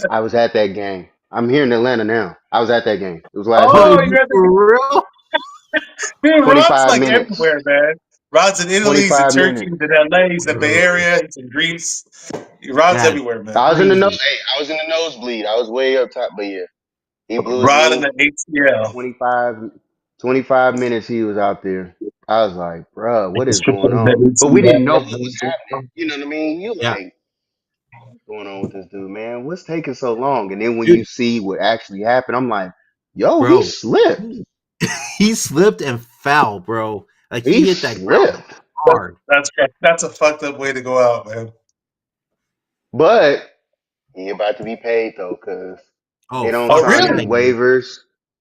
I was at that game. I'm here in Atlanta now. I was at that game. It was last Are night. Oh, you you're at the for real? dude. Rod's 25 like minutes. everywhere, man. Rod's in Italy, he's in 25 Turkey, minutes. he's in LA, he's in the Bay Area, he's in Greece. Rod's That's everywhere, man. I was in the crazy. I was in the nosebleed. I was way up top, but yeah, he blew his Rod in knee. the ACL. 25, 25 minutes he was out there. I was like, bruh, what It's is triple going in on? But we didn't know what was the happening. You know what I mean? You Yeah, like, what's going on with this dude, man? What's taking so long? And then when you dude, see what actually happened, I'm like, yo, he bro, slipped. he slipped and fell, bro. Like He he hit that ground slipped. hard. That's a fucked up way to go out, man. But he about to be paid though, cause Oh they don't Oh, fuck sign yeah, any really? he is. waivers.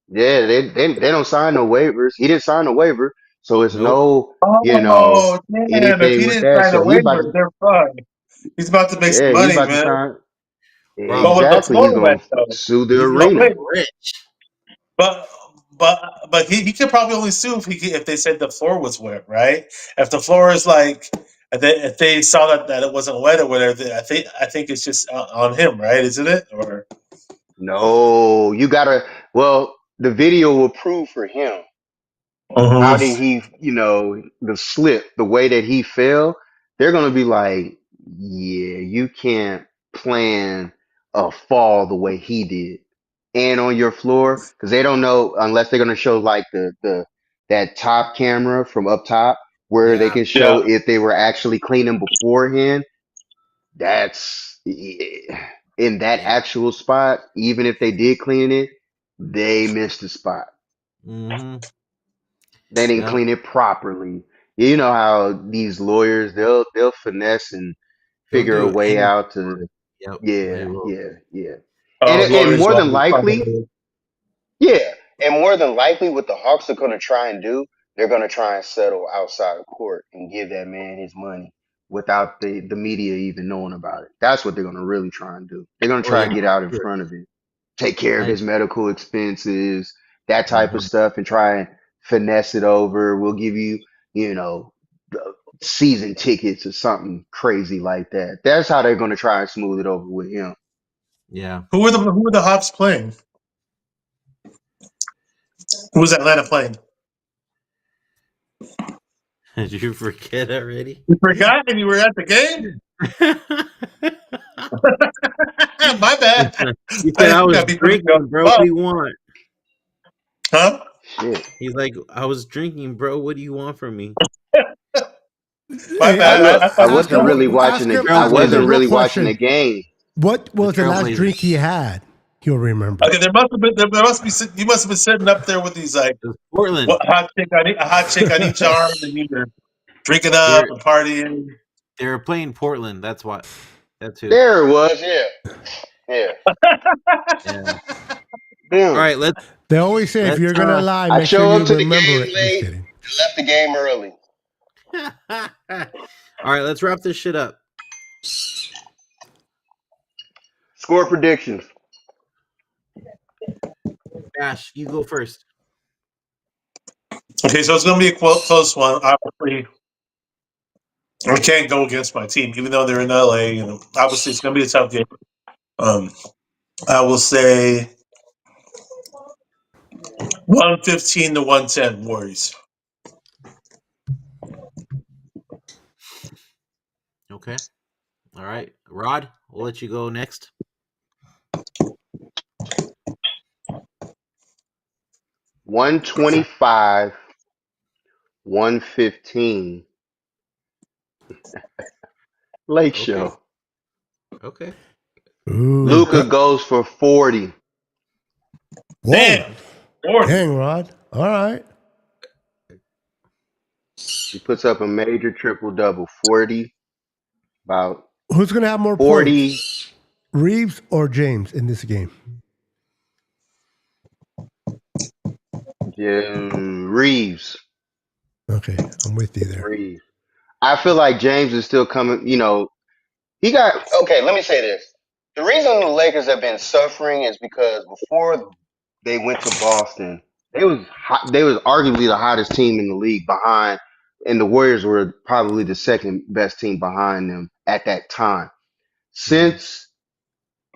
Yeah, they don't sign no waivers. He didn't sign a waiver, so it's Nope. no, Oh, damn. If anything he with didn't that. sign a So he about waiver, to, they're fine. He's about to make some yeah, he money, about to man. sign. Bro, But with the Exactly, floor he's wet, gonna though. sue the he's gonna Oh, be arena. wait. rich. But he could probably only sue if they said the floor was wet, right? If the floor is like if they saw that it wasn't wet or whatever, I think it's just on him, right? Isn't it? Or No, you gotta. Well, the video will prove for him. How did Mhm. he, the slip, the way that he fell? They're gonna be like, yeah, you can't plan a fall the way he did, and on your floor, because they don't know unless they're gonna show like the that top camera from up top where they Yeah. can show Yeah. if they were actually cleaning beforehand. That's in that Yeah. actual spot. Even if they did clean it, they missed the spot. Mm-hmm. They didn't Yep. clean it properly. You know how these lawyers they'll finesse and They'll figure a do way anything out for to it. Yep. They yeah, will. yeah, yeah. Oh, And lawyers more want than to be likely, funny. yeah, and more than likely, what the Hawks are going to try and do, they're going to try and settle outside of court and give that man his money without the media even knowing about it. That's what they're going to really try and do. They're going to Oh try yeah, and get out in sure. front of it, take care of I his medical expenses, that type of mhm. stuff, and try and finesse it over. We'll give you, season tickets or something crazy like that. That's how they're going to try and smooth it over with him. Yeah. Who are the Hawks playing? Who's Atlanta playing? Did you forget already? You forgot and you were at the game? My bad. He said I I was gotta be perfectly drinking, honest. bro. What Well, do you want? huh? Shit. He's like, I was drinking, bro. What do you want from me? My Hey, I bad. look. I I thought you ask wasn't him. were really watching Ask The the. him. I Ask him the wasn't Trailblazers. real really watching the question. game. What The was the last Trailblazers. drink he had? He'll remember. okay. There must be. You must have been sitting up there with these like It was Portland. what a hot chick on each arm, and you were drinking up They're and partying. they're playing Portland. That's what. That's who. There it was. Yeah, yeah. Yeah. All Damn. right. Let's They always say if let's. you're gonna lie, I make sure show you up to the remember game it. Just late kidding. and left the game early. All right. Let's wrap this shit up. Score predictions. Ash, you go first. Okay, so it's going to be a close one. Obviously, I can't go against my team, even though they're in LA. Obviously, it's going to be a tough game. Um, I will say 115 to 110 Warriors. Okay. All right, Rod. We'll let you go next. 125, 115. Lake Okay. Show. Okay. Ooh. Luca goes for 40. Whoa. Damn, 40. Dang, Rod. All right. He puts up a major triple double. 40. About Who's gonna have more 40. points, Reeves or James in this game? Reeves. Okay, I'm with you there. Reeves. I feel like James is still coming. He got. Okay, let me say this. The reason the Lakers have been suffering is because before they went to Boston, they was arguably the hottest team in the league behind, and the Warriors were probably the second best team behind them at that time. Since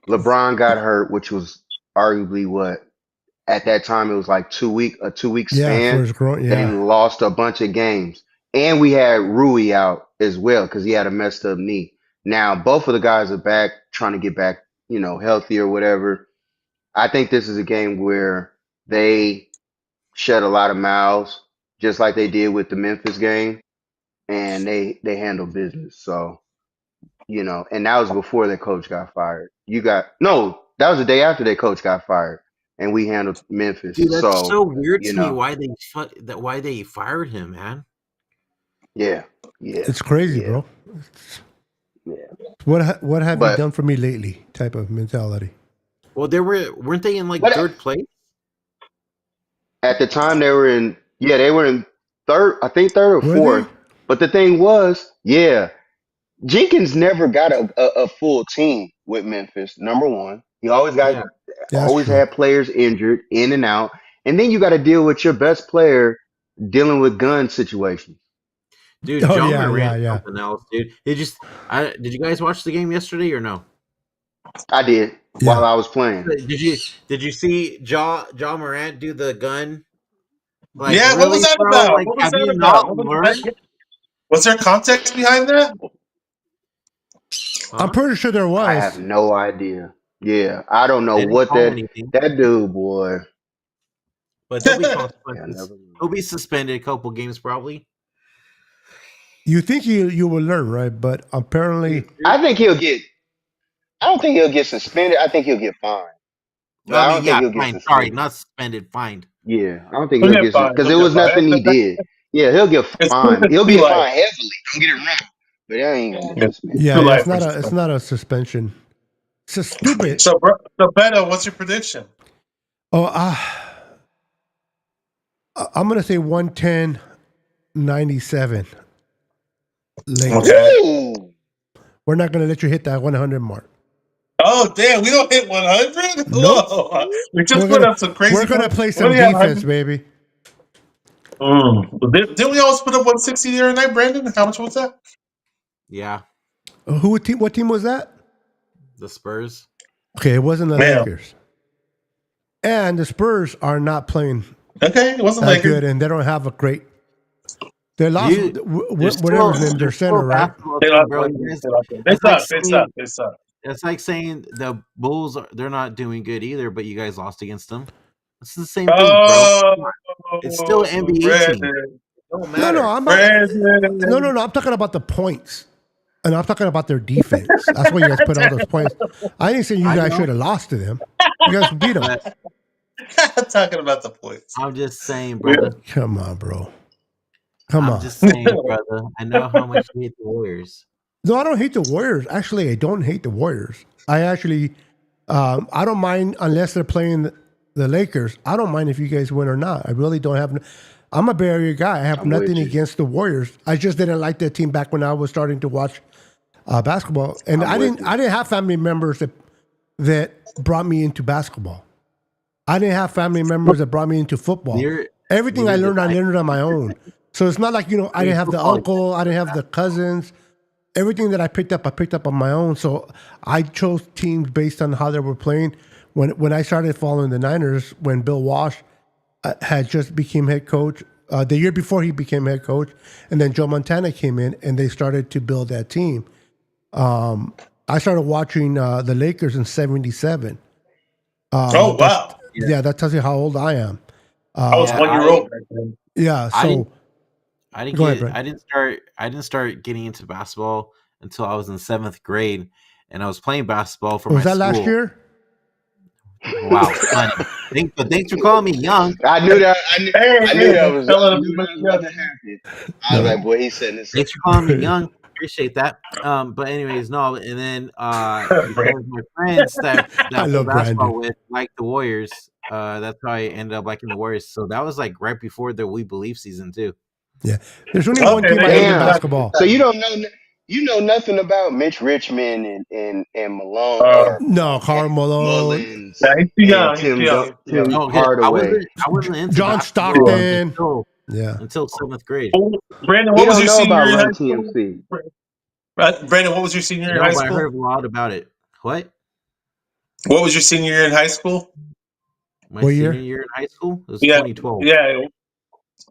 LeBron got hurt, which was arguably what at that time it was like a 2 week Yeah, for span, his growing. they Yeah, lost a bunch of games. And we had Rui out as well because he had a messed up knee. Now both of the guys are back, trying to get back, healthy or whatever. I think this is a game where they shut a lot of mouths, just like they did with the Memphis game, and they handle business. So, and that was before their coach got fired. That was the day after their coach got fired, and we handled Memphis. Dude, that's So, so weird you to me. know, Why they fired him, man? yeah, yeah, it's crazy, yeah, bro. yeah. What have you But done for me lately? Type of mentality. Well, weren't they in like but third place? at the time they were in third, I think third or Were they? fourth. But the thing was, yeah, Jenkins never got a full team with Memphis. Number one, he Yeah, That's always true. had players injured in and out, and then you got to deal with your best player dealing with gun situations. dude, Oh John yeah, Morant, yeah, yeah, something else, dude. Did you guys watch the game yesterday or no? I did yeah. while I was playing. Did you see John Morant do the gun? Like, Yeah, what was really, that bro? about? Like, What was have that you about? not learned? Was there context behind that? I'm Huh? pretty sure there I have was. no idea. Yeah, I don't know They didn't what call that anything, that dude, boy. but there'll be Yeah, consequences. never mind. He'll be suspended a couple games probably. You think you will learn, right? But apparently, I think he'll get. I don't think he'll get suspended. I think he'll get fined, but I I mean, don't think yeah, he'll get fine. Sorry, suspended. not suspended, fined. Yeah, I don't think He'll he'll get get fined. because He'll there get was fined. nothing he did. Yeah, he'll get It's too, fined. it's He'll too get light. fined heavily. Don't get it wrong, but that ain't gonna be It's suspended. yeah, too it's light for not a it's suspension. not a suspension. It's a stupid. So Beto, what's your prediction? Oh, I'm gonna say 110-97 Lakers. Okay. Ooh, We're not gonna let you hit that 100 mark. Oh damn, we don't hit 100. Nope. Whoa, we just We're put gonna up some we're crazy gonna points. play What do some you have? defense, 100? baby. Didn't we always put up 160 the other night, Brandon? How much was that? Yeah, What team was that? the Spurs. Okay, it wasn't the Man. Lakers. And the Spurs are not playing Okay, it wasn't that Lakers. good, and they don't have a great. They lost There's whatever's in their there's still center, a right? basketball They team, lost bro. Lakers. You guys, They lost Lakers. They that's like suck. They suck. saying They suck. that's like saying the Bulls they're not doing good either, but you guys lost against them. It's the same thing, bro. Oh, It's still an NBA team. Brandon. It don't No, matter. I'm not. Brandon. No. I'm talking about the points, and I'm talking about their defense. That's why you guys put all those points. I didn't say you I guys know, should have lost to them. You guys beat them. but Talking about the points. I'm just saying, Yeah. brother. Come on, bro. Come I'm on. just saying, brother. I know how much you hate the Warriors. No, I don't hate the Warriors. Actually, I don't hate the Warriors. I actually, I don't mind unless they're playing the Lakers. I don't mind if you guys win or not. I really don't have. I'm a Bay Area guy. I have I'm with nothing you. against the Warriors. I just didn't like that team back when I was starting to watch basketball, and I'm I with didn't. you. I didn't have family members that brought me into basketball. I didn't have family members that brought me into football. Neither, Everything I neither did learned on my own. So it's not like, I didn't have the Football. uncle, I didn't have the cousins. Everything that I picked up on my own. So I chose teams based on how they were playing. When I started following the Niners, when Bill Walsh had just became head coach, the year before he became head coach, and then Joe Montana came in and they started to build that team. I started watching the Lakers in '77. Oh wow! Yeah, that tells you how old I am. I was Yeah, 1 year old back then. Yeah, I didn't. so I didn't go ahead, get. Brent. I didn't start getting into basketball until I was in 7th grade, and I was playing basketball for Was my that last school. year? Wow, funny. Thanks for calling me young. I knew that. I knew. I knew that was. Tell I him knew that was about to happen. I was No. like, boy, he's setting this up. Thanks for calling me young. Appreciate that. But anyways, no. And then because my friends that I I play love basketball Brandon. with like the Warriors, that's how I ended up liking the Warriors. So that was like right before the We Believe season too. Yeah, there's only one Okay, team I hate in Damn. basketball. So you don't know. You know nothing about Mitch Richmond and Malone or No, Karl and Malone, Mullins Yeah, he's too and young. He's too young. He's too young. Tim Okay, Hardaway. I wasn't into John basketball Yeah. Stockton. Yeah. until 7th grade. Oh, Brandon, He what was don't your know senior about year in Run high school? TMC. Brandon, what was your senior year in No, high but I school? heard a lot about it. What? What was your senior year in high school? My What senior year? year in high school it was Yeah, 2012. yeah,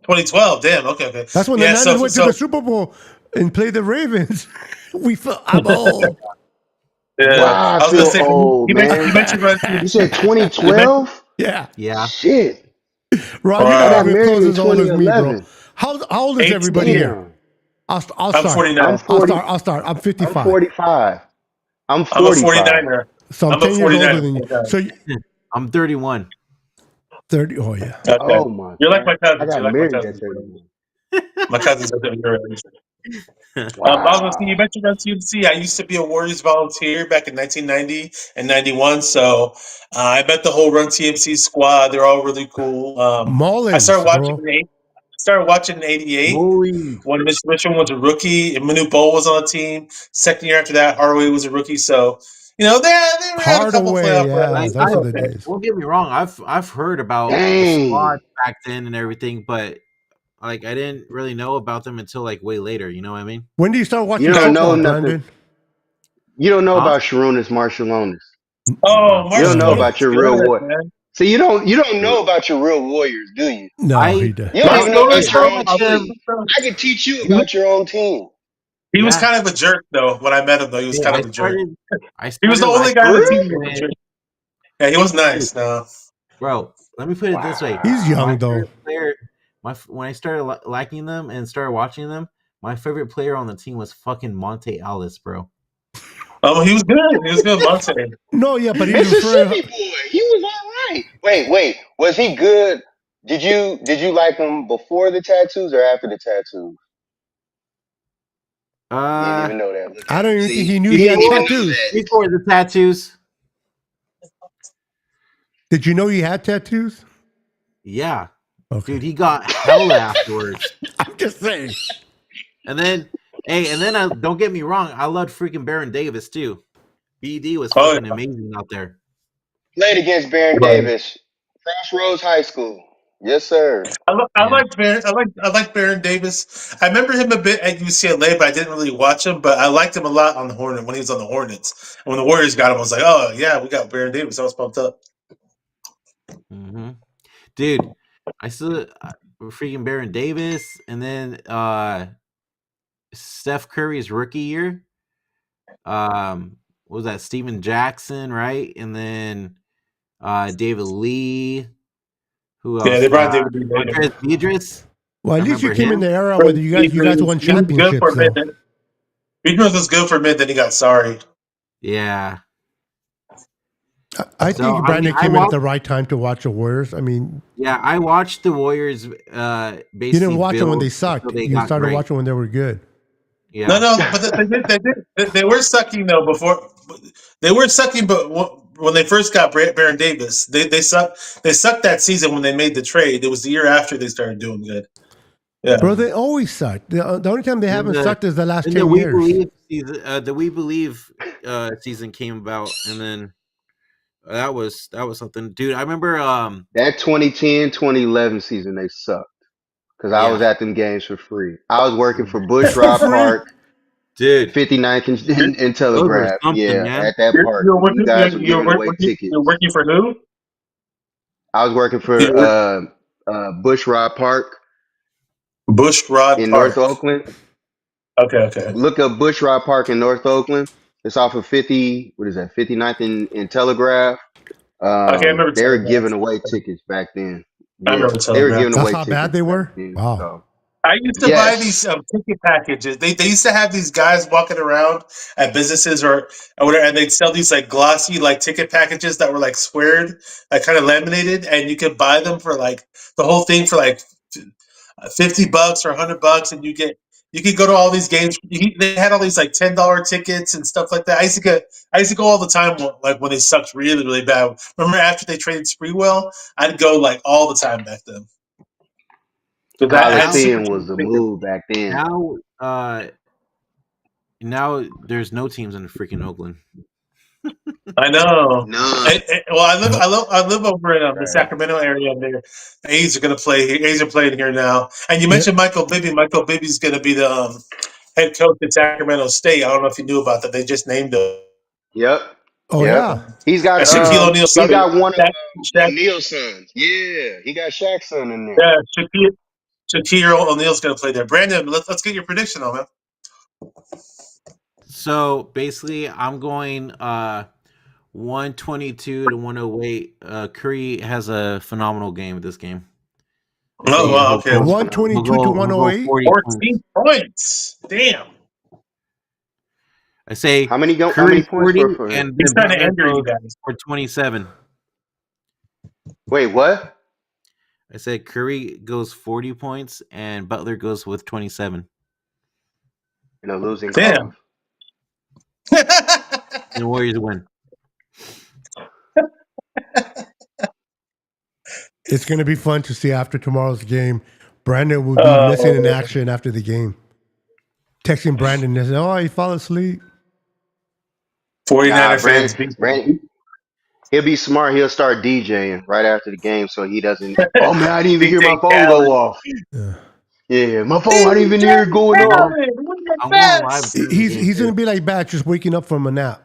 2012. Damn. Okay. That's when the Yeah. Niners went to So the Super Bowl and played the Ravens. I'm old. yeah, Wow, I I was gonna feel say old, you man. mentioned Run You TMC. said You mentioned 2012? Yeah, Shit. Ron, you're I not got wow. even married close in as old as me, bro. 2011. How old is 18 everybody years. here? Damn. I'll I'm start. 49. I'm I'm 55. 45. I'm I'm a 45. 49er. So I'm I'm a 10 years older 49er. than you. So I'm 31. 30. Oh, yeah. Okay. Oh my You're like God. my I cousins. got You're like my married at cousins. 31. My cousins are your age. I was gonna say, you Wow. mentioned Run TMC. I used to be a Warriors volunteer back in 1990 and 91. So I met the whole Run TMC squad. They're all really cool. I Mullins, started watching bro. in '88 Holy, when Mitch Richmond was a rookie and Manu Bol was on the team. Second year after that, Hardaway was a rookie. So they had a couple Hardaway. playoff Yeah, runs. those are the Okay. days. don't get me wrong. I've heard about the Dang. squad back then and everything, but like I didn't really know about them until like way later. You know what I mean? When do you start You watching don't know football, nothing. Brandon? You don't know Huh? about Sharunas Marshallonis. Oh, You don't know Uh, about Marcello's your real good, war. man. See, you don't know about your real warriors, do you? no, he I did. You don't I even know hey, Marcello's about I your bro. own like them. team. I can teach you He was about your own team. he was Yeah, kind of a jerk though. When I met him though, he was hey, kind of a jerk. I He was the started only liking guy on For the them real? team that was a when jerk. Yeah, he was dude, nice. No. bro. Let me put it this way: He's Wow. my young, though. favorite player, when I started liking them and started watching them, my favorite player on the team was fucking Monte Alice, bro. Oh, he was good. He was good, Monte. No, yeah, but he's referring. Mississippi boy. He was all right. Wait. Was he good? Did you like him before the tattoos or after the tattoos? You didn't Uh, even know that. Look I at don't him. even think See, he knew you he had didn't even know tattoos. that. before the tattoos, Did you know he had tattoos? yeah, Okay. dude, he got hella afterwards. I'm just saying. And then, don't get me wrong, I loved freaking Baron Davis too. BD was Oh, fucking amazing out there. Played against Baron yeah. Davis, Crossroads High School. Yes, sir. I Yeah. liked Baron. I liked Baron Davis. I remember him a bit at UCLA, but I didn't really watch him. But I liked him a lot on the Hornet when he was on the Hornets. And when the Warriors got him, I was like, oh yeah, we got Baron Davis. I was pumped up. hmm Dude, I still freaking Baron Davis, and then Steph Curry's rookie year. What was that? Steven Jackson, right? And then David Lee. Who Yeah, else? they brought David Lee later. Montrez Beatrice. Well, I at least you remember came in him. the era where you guys won He was good for championships, a though. minute. Beatrice was good for a minute, then he got sorry. Yeah. I So think I mean, Brandon came in at the right time to watch the Warriors. I mean, I watched the Warriors you basically didn't watch them when build they until sucked. they You got started great. watching when they were good. No, Yeah. no, but they were sucking though before. They were sucking, but when they first got Baron Davis, they sucked. They sucked that season when they made the trade. It was the year after they started doing good. Yeah. Bro, they always sucked. The only time they And then haven't sucked is the last the 10 We years. Believe season, season came about, and then that was something, dude. I remember, That 2010, 2011 season, they sucked. Because I was yeah, at them games for free. I was working for Bush For Rock free. Park, dude, 59th and those were Telegraph. something, Yeah, man. at that park. And you guys were giving away You're tickets. working for who? I was working You for were- Bush Rock Park Bush Rod in North Park. Oakland. Okay. Look up Bush Rock Park in North Oakland. It's off of 50, what is that, 59th and Telegraph. Okay, I remember They were Telegraph. giving away tickets back then. I Yeah, remember they were Telegraph. giving That's away how bad tickets they back were? then. Wow. So, I used to buy these yes. ticket packages. They used to have these guys walking around at businesses or whatever, and they'd sell these like glossy like ticket packages that were like squared, like kind of laminated, and you could buy them for like the whole thing for like $50 or $100, and you could go to all these games. They had all these like $10 tickets and stuff like that. I used to go all the time, like when they sucked really really bad. Remember after they traded Spreewell, I'd go like all the time back then because I had Now, super Coliseum cheap was the tickets. move back then. now, Now there's no teams in freaking Oakland. I know. None. I live over in the Sacramento area, and the A's are going to play here. A's are playing here now. And you mentioned Michael Bibby. Michael Bibby's going to be the head coach at Sacramento State. I don't know if you knew about that. They just named him. Yep. Oh yeah. He's got Shaquille O'Neal's son. He's got one of Shaq, O'Neal's sons. Yeah, he got Shaq's son in there. yeah, Shaquille O'Neal's going to play there. Brandon, let's get your prediction on man. So basically, I'm going 122 to 108. Curry has a phenomenal game this game. Oh, wow, okay. 122 to 108. 14 points. Damn. I say how many points 40 for him? and he's trying to enter you guys for 27. Wait, what? I said Curry goes 40 points and Butler goes with 27. In a losing cause. And the Warriors win. It's going to be fun to see after tomorrow's game. Brandon will be missing in action after the game. Texting Brandon and saying, "Oh, he fell asleep." 49er fans. Brandon, he'll be smart. He'll start DJing right after the game so he doesn't. Oh, man, I didn't even hear my phone go off. Yeah, my phone, I didn't even hear it going off. I'm going live. He's going to be like Bat, just waking up from a nap.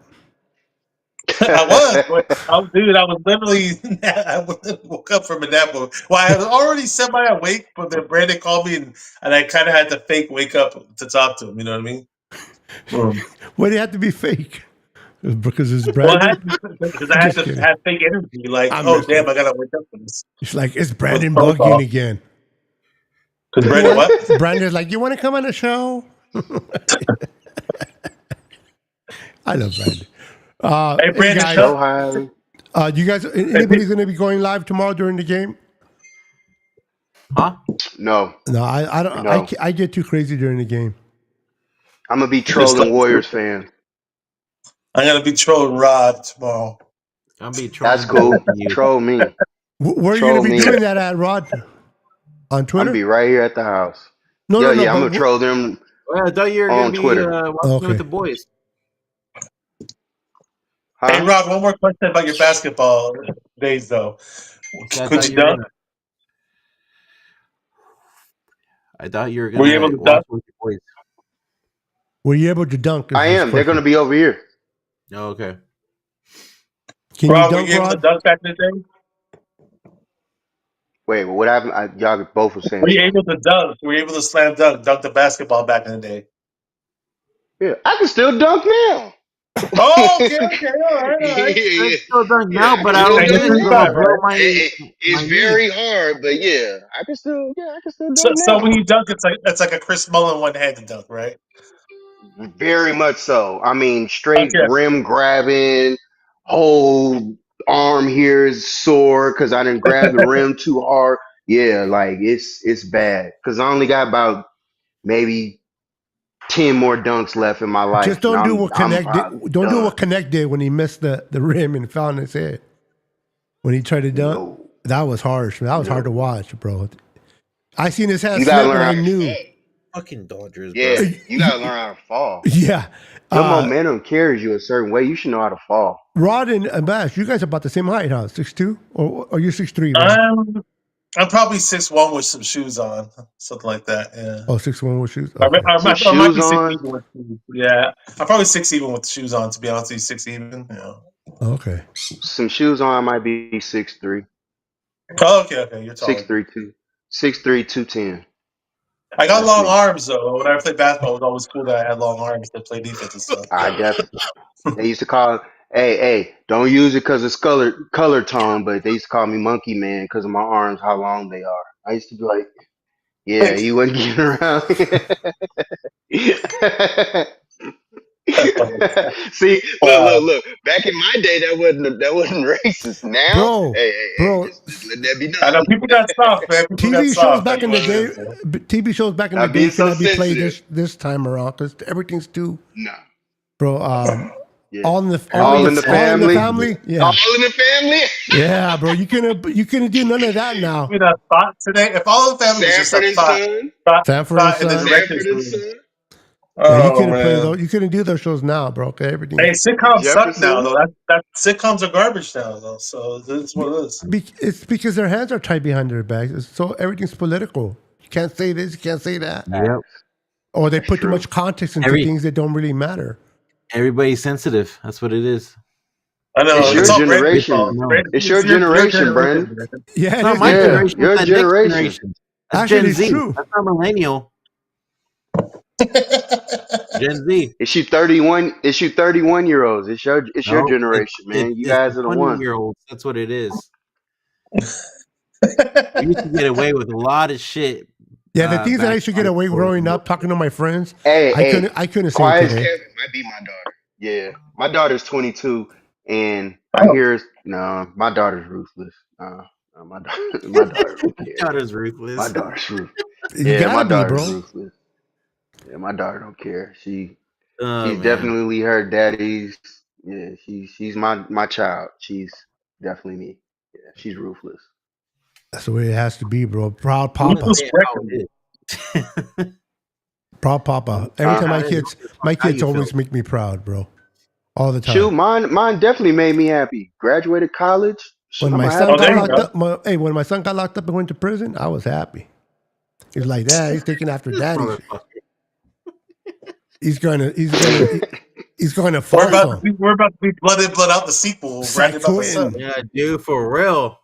I was literally, I woke up from a nap. Well, I was already semi-awake, but then Brandon called me, and I kind of had to fake wake up to talk to him. You know what I mean? Why do you have to be fake? Because it's Brandon. Because I had to have fake energy. Like, damn, I gotta wake up for this. It's like it's Brandon bugging again. Because Brandon, what? Brandon's like, you want to come on the show? I love Brandon. Hey, Brandon, guys, so high. You guys, anybody's going to be going live tomorrow during the game? Huh? No. I don't. No. I get too crazy during the game. I'm gonna be trolling Warriors fan. I'm gonna be trolling Rod tomorrow. I'll be trolling. That's cool. Troll me. Where are you going to be doing that at, Rod? On Twitter? I'm gonna be right here at the house. No, I'm gonna troll them. Well, I thought you were on Twitter. Watching with the boys. Huh? Hey, Rod, one more question about your basketball days, though. Could you dunk? I thought you were going to watch with the boys. Were you able to dunk? I am. They're going to be over here. Oh, okay. Rob, were you able to dunk back in the day? Wait, what happened? Y'all both were saying. Were you able to dunk? Were you able to slam dunk the basketball back in the day? Yeah, I can still dunk now. Oh, okay, all right. I still dunk now, but I don't think it's gonna blow my. It's very hard, but yeah, I can still dunk now. So when you dunk, it's like a Chris Mullin one-handed dunk, right? Very much so. I mean, straight rim grabbing, whole arm here is sore because I didn't grab the rim too hard. Yeah, like it's bad because I only got about maybe 10 more dunks left in my life. Just don't do what Connect did. Don't do what Connect did when he missed the rim and fell on his head. When he tried to dunk, that was harsh. That was hard to watch, bro. I seen his head slip and I knew. Fucking Dodgers, bro. Yeah, you gotta learn how to fall. Yeah. Your momentum carries you a certain way. You should know how to fall. Rod and Bash, you guys are about the same height, huh? 6'2"? Or are you 6'3"? I'm probably 6'1" with some shoes on, something like that. Yeah. Oh, 6'1" with shoes. Okay. I might be 6 even with shoes. Yeah, I'm probably 6 even with shoes on. To be honest, with you, 6 even. Yeah. Okay. Some shoes on, I might be 6'3". Oh, okay. You're tall. 6'3", 210. I got long arms though. When I played basketball, it was always cool that I had long arms to play defense and stuff. I definitely. They used to call it, hey, don't use it because it's color tone, but they used to call me Monkey Man because of my arms, how long they are. I used to be like, yeah, you wouldn't get around. See, look. Back in my day, that wasn't racist. Now, bro, just let that be known. I know people got soft, man. TV shows back in the day cannot be played this time around because everything's too. No, bro. Yeah. All in the family. Yeah. All in the family. Yeah, bro. You couldn't do none of that now. We got spot today. If All in the Family was just a spot, Sanford and Son. Sanford and Son. Yeah, you Oh couldn't play man. those. You couldn't do those shows now, bro. Okay, everything. Hey, sitcoms suck now Jefferson. though. That sitcoms are garbage now though. So that's what it is. It's because their hands are tied behind their backs, so everything's political. You can't say this, you can't say that, Yep. or they That's put too true. much context into things that don't really matter. Everybody's sensitive. That's what it is. I know It's it's your all Brandon's generation. fault. No. It's It's your your generation, Brandon. generation, Brandon. Yeah, It's it not is. my Yeah. Yeah, generation. your It's that next generation. generation. That's Actually, Gen it's Z. true. That's not millennial. Gen Z. It's you 31. It's you 31-year-olds. It's your No, generation, man. You it's guys the are the ones. 20-year-olds. That's what it is. We used to get away with a lot of shit. Yeah, the things that I Back used to in get high away school. growing up, talking to my friends, Hey, I couldn't say it quiet as today. Kevin might be my daughter. Yeah, my daughter's 22, and I Oh, hear no, my daughter's ruthless. No, my daughter, my daughter don't care. Daughter's My ruthless. daughter's ruthless. You Yeah, my gotta be, daughter's bro. ruthless. Yeah, my daughter don't care. Oh She's man. definitely her daddy's. Yeah, she's my child. She's definitely me. Yeah, she's ruthless. That's the way it has to be, bro. Proud I'm gonna papa, ruthless say it how record. it is. proud papa. Every Say time how Uh, it is. I don't give a fuck my how kids you feel. always make me proud, bro. All the shoot, time. mine definitely made me happy. Graduated college. Shoot, When I'm my a son happy Oh, got there you father. locked go. up, when my son got locked up and went to prison, I was happy. He's like, Dad, he's taking after This daddy. motherfucker. He's gonna We're fall about to some. be blood in, blood out the sequel. San Brandon about to say. Quentin. Yeah, dude, for real.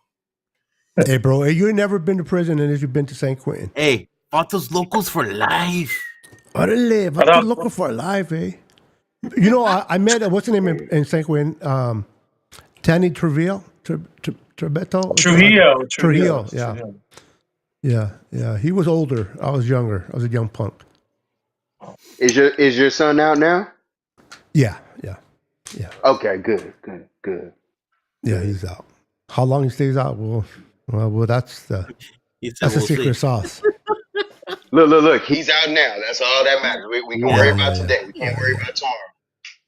Hey, bro, hey, you ain't never been to prison unless you've been to San Quentin. Hey, Vatos Locos for life. Orale, I but you're don't. looking for a life, eh? You know, I met, what's the name in San Quentin? Tanny Treville? Beto? Trujillo. Trujillo, yeah. Yeah. He was older. I was younger. I was a young punk. Is your son out now? Yeah. Okay, good. He's out. How long he stays out? Well, that's the He said, that's the "We'll secret see." sauce. Look. He's out now. That's all that matters. We can worry about today. We can't worry Yeah. about tomorrow.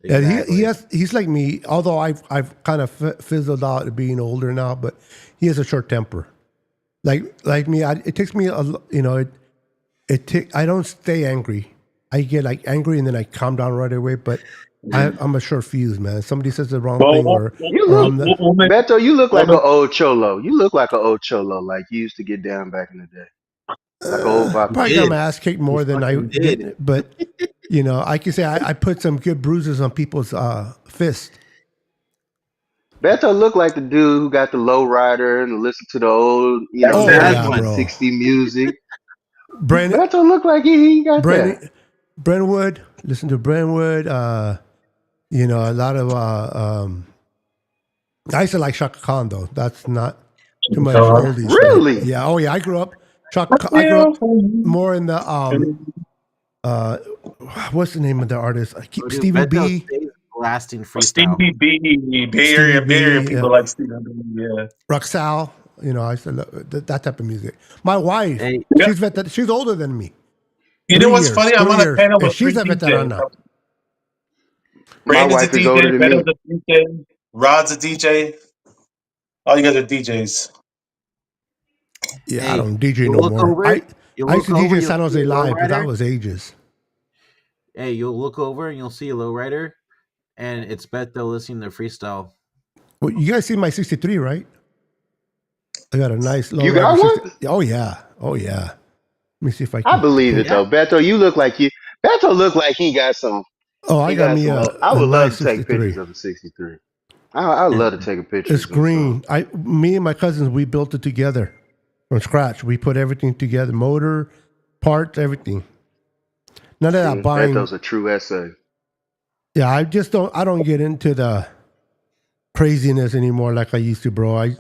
Yeah, Exactly. he's like me. Although I've kind of fizzled out at being older now, but he has a short temper. Like me, it takes me I don't stay angry. I get like angry and then I calm down right away. But I'm a short fuse, man. Somebody says the wrong Well, thing, or You or look, I'm the Beto. You look we'll like make an old cholo. You look like an old cholo, like you used to get down back in the day, like an old He probably vato. got did. my ass kicked He more than I fucking did. get. But I can say I put some good bruises on people's fist. Beto look like the dude who got the low rider and listen to the old, He Oh has yeah, 50s and one. bro. 60 music. Brent Beto look like he got that. Brentwood. Listen to Brentwood. A lot of I used to like Shaka Khan though. That's not too much God. oldies for me. Really? Yeah. Oh yeah. I grew up. I grew Yeah. up more in the uh, what's the name of the artist? Oh, dude, Stevie Beto B. stays blasting freestyle. Stevie B, Stevie Bay Area B. people like Stevie B. Yeah. Roxelle. I used to love that type of music. My wife, Hey, Yeah. she's older than me. You know what's funny? I'm 3 on a years, panel and with three she's a DJs. veterana. My Brandon's a wife is older DJ, than Beto's me. a DJ, Rod's a DJ. All you guys are DJs. Yeah, I hey, don't DJ you no look more. over. You I used look to over. DJ You'll San see Jose a Live, but that lowrider. was ages. Hey, you'll look over and you'll see a lowrider, and it's Beto listening to freestyle. Well, you guys see my 63, right? I got a nice You lowrider got 60. one? Oh yeah. Let me see if I I can believe pull. it though. Beto, you look like you. Beto look like he got some. Oh, I He got got me some. I a would love nice to take pictures 63. of a 63. I love to take a picture It's of some song. green. Me and my cousins, we built it together from scratch. We put everything together, motor, parts, everything. None of that See, buying. Beto's a true essay. Yeah, I don't get into the craziness anymore like I used to, bro.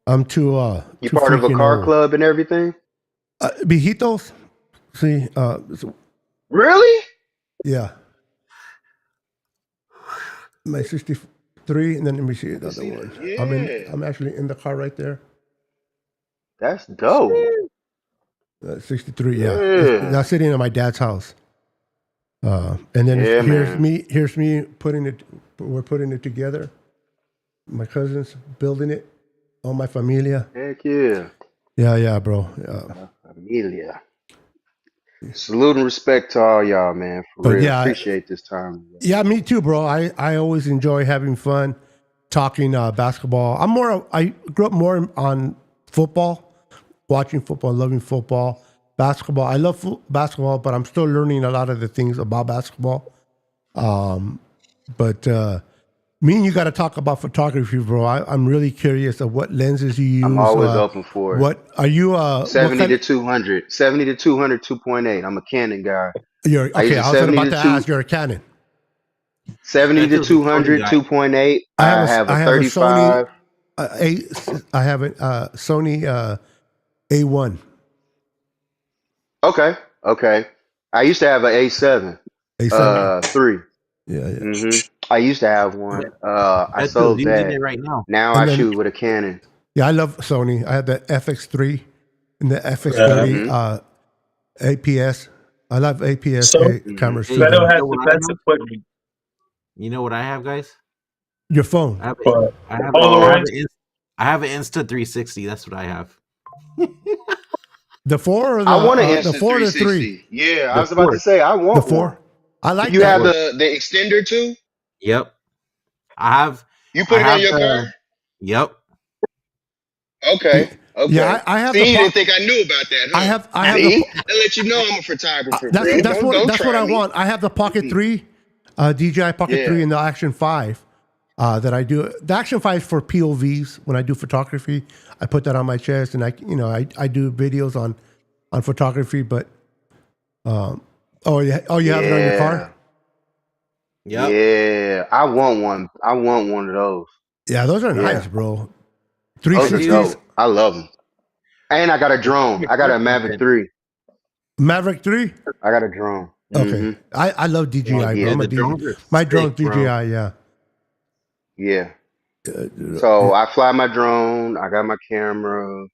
I'm too You too part of a freaking car old. club and everything? Viejitos, see, Really? yeah, my 63, and then let me see the I other see that. one. Yeah, I'm actually in the car right there. that's dope. 63, yeah. Yeah, That's sitting at my dad's house. And then yeah, here's man. me. Here's me putting it. We're putting it together. My cousins building it. All my familia. Heck yeah, Yeah, bro. Yeah. Amelia. Salute and respect to all y'all, man. For But real. yeah, Appreciate this time. yeah, me too, bro. I always enjoy having fun talking basketball. I grew up more on football, watching football, loving football. Basketball, I love basketball, but I'm still learning a lot of the things about basketball. But me and you got to talk about photography, bro. I'm really curious of what lenses you I'm use. always open for it. What are you? 70 to 200. 70 to 200, 2.8. I'm a Canon guy. You're I use okay. a I was 70 about to to 2. ask. You're a Canon. 70 to Beto's a Sony 200, guy. 2.8. I have a I have a Sony 35. I have a Sony A1. Okay. Okay. I used to have an A7. A7. 3. Yeah, yeah. I used to have one. I Beto's sold using that. it right now. Now I And then shoot with a Canon. yeah, I love Sony. I have the FX3 and the FX30 Mm-hmm. APS. I love APS So cameras Hey, too, Beto though. you has know the what I best have? equipment. You know what I have, guys? Your phone. I have a, But I have a, I Phone. have Polaroids, an, I have an Insta 360. That's what I have. The 4 or I want an the instant 4 or the 3? 360. Yeah, I The was about to fourth. say I The want one. 4. I Do like you The have that. fourth. the extender too? Yep. I have. You I put it on have your car? the. Yep. Okay. Yeah, Okay. I have the See, you didn't think I knew about that, huh? I have the See? That let you know I'm a photographer, friend. Don't that's what try I me. want. I have the Pocket 3, DJI Pocket 3 Yeah. and the Action 5 that I do. The Action 5 is for POVs when I do photography. I put that on my chest and I do videos on photography, but you have it on your car? Yeah. Yep. Yeah. I want one. I want one of those. Yeah, those are Yeah. nice, bro. Those are 360s, dope. I love them. And I got a drone. I got a Mavic 3. Maverick 3? I got a drone. Okay. Mm-hmm. I love DJI, bro. Yeah. I'm Dude, a the DJI. drones are My drone's sick, bro. DJI, yeah. Yeah. So I fly my drone. I got my camera.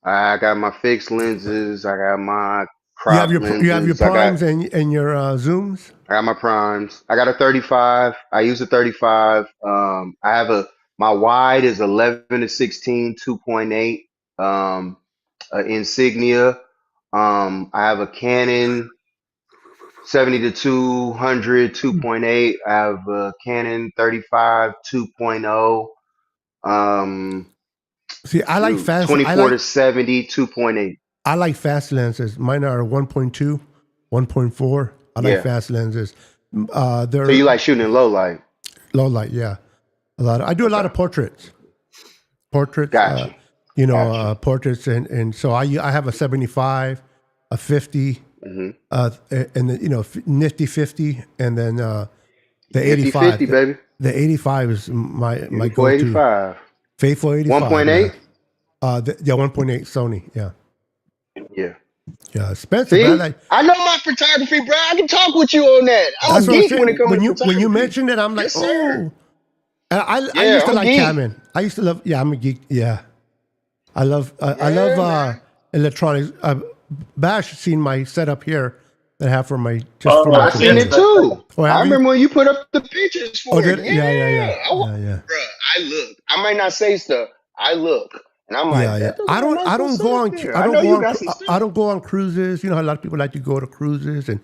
I got my fixed lenses. I got my crop You have your lenses. primes and your zooms? I got my primes. I got a 35. I use a 35. I have my wide is 11 to 16, 2.8 Insignia. I have a Canon 70 to 200, 2.8. I have a Canon 35, 2.0. See, Shoot, 24 to 70, 2.8. I like fast lenses. Mine are 1.2, 1.4. I like Yeah. fast lenses. So They're you like shooting in low light? low light, yeah. I do a lot Okay. of portraits. Portraits, Got you. Got you. portraits, and so I have a 75, a 50, Mm-hmm. and the nifty 50, and then the Nifty 85. 50, baby. The 85 is my Beautiful go-to. 85. Faithful 85, man. 1.8? 1.8 Sony, yeah. Yeah. Yeah, expensive, man. See? Like, I know my photography, bro. I can talk with you on that. I'm that's a what I'm geek when it saying. comes to When you photography. mentioned it, I'm like, Yes, sir. oh. And I Yeah, used to I'm like geek. Canon. I used to love. Yeah, I'm a geek. Yeah, I love Yeah, man. electronics. Bash seen my setup here that I have for my I seen yes, it computer. too. Oh, I have you? remember when you put up the pictures Oh, for it. did it? Yeah, yeah, Yeah. yeah, yeah, yeah, Bruh, I look. I might not say stuff. I look. And I'm like, yeah, yeah. that doesn't got nice little setup there. I know you got some stuff. I don't go on cruises. You know how a lot of people like to go to cruises, and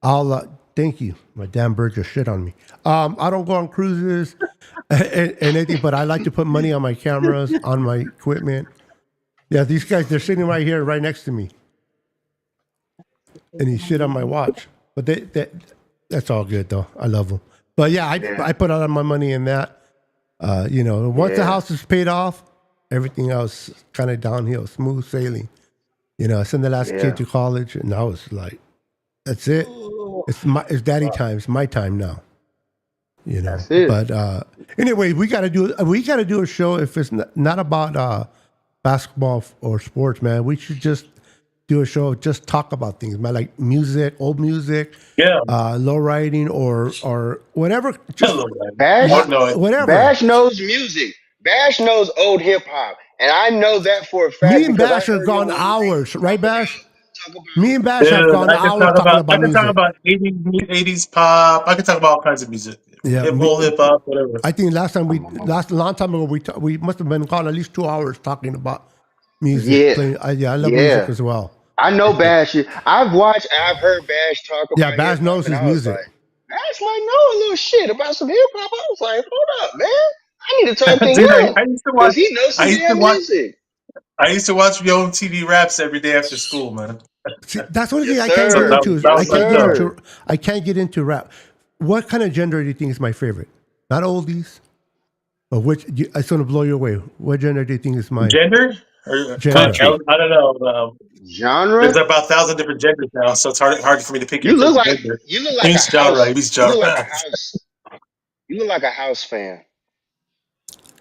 I'll thank you. My damn bird just shit on me. I don't go on cruises and anything, but I like to put money on my cameras, on my equipment. Yeah, these guys, they're sitting right here, right next to me. And he shit on my watch. But that's all good, though. I love them. But yeah, Yeah. I put all of my money in that. Once the Yeah. house is paid off, everything else kind of downhill, smooth sailing. I sent the last Yeah. kid to college, and I was like, that's it. It's daddy time. It's my time now. That's it. But anyway, we gotta do a show if it's not about basketball or sports, man. We should just do a show, just talk about things, man, like music, old music, yeah. low riding or whatever, just Bash, whatever. Bash knows music. Bash knows old hip hop. And I know that for a fact Me and because I Bash have heard gone him hours, right, Bash? talk about Me and Bash have Dude, gone hours talking about I can talk music. about 80s pop. I can talk about all kinds of music. Yeah, Hip hop, whatever. I think long time ago we must have been gone at least 2 hours talking about music. Yeah. Playing, I love Yeah. music as well. I know Bash. I've heard Bash talk Yeah, about hip Baz hop, knows and his I was music. like, Bash might know a little shit about some hip hop. I was like, hold up, man. I need to talk to Dude, him I used to because watch. he knows I some used to damn watch. music. I used to watch Yo MTV Raps every day after school, man. See, that's the only thing Yes, I can't So get sir. into. Is that I was Yes, my can't get show. sir. into. I can't get into rap. What kind of genre do you think is my favorite? Not oldies, but which? It's going to blow you away. What genre do you think is my Gender? Or, genre? Country. I don't know. There's Genre? about 1,000 different genders now, so it's hard for me to pick your You look favorite like gender. you look like a Each genre, house. each You look like genre. a house. You look like a house fan.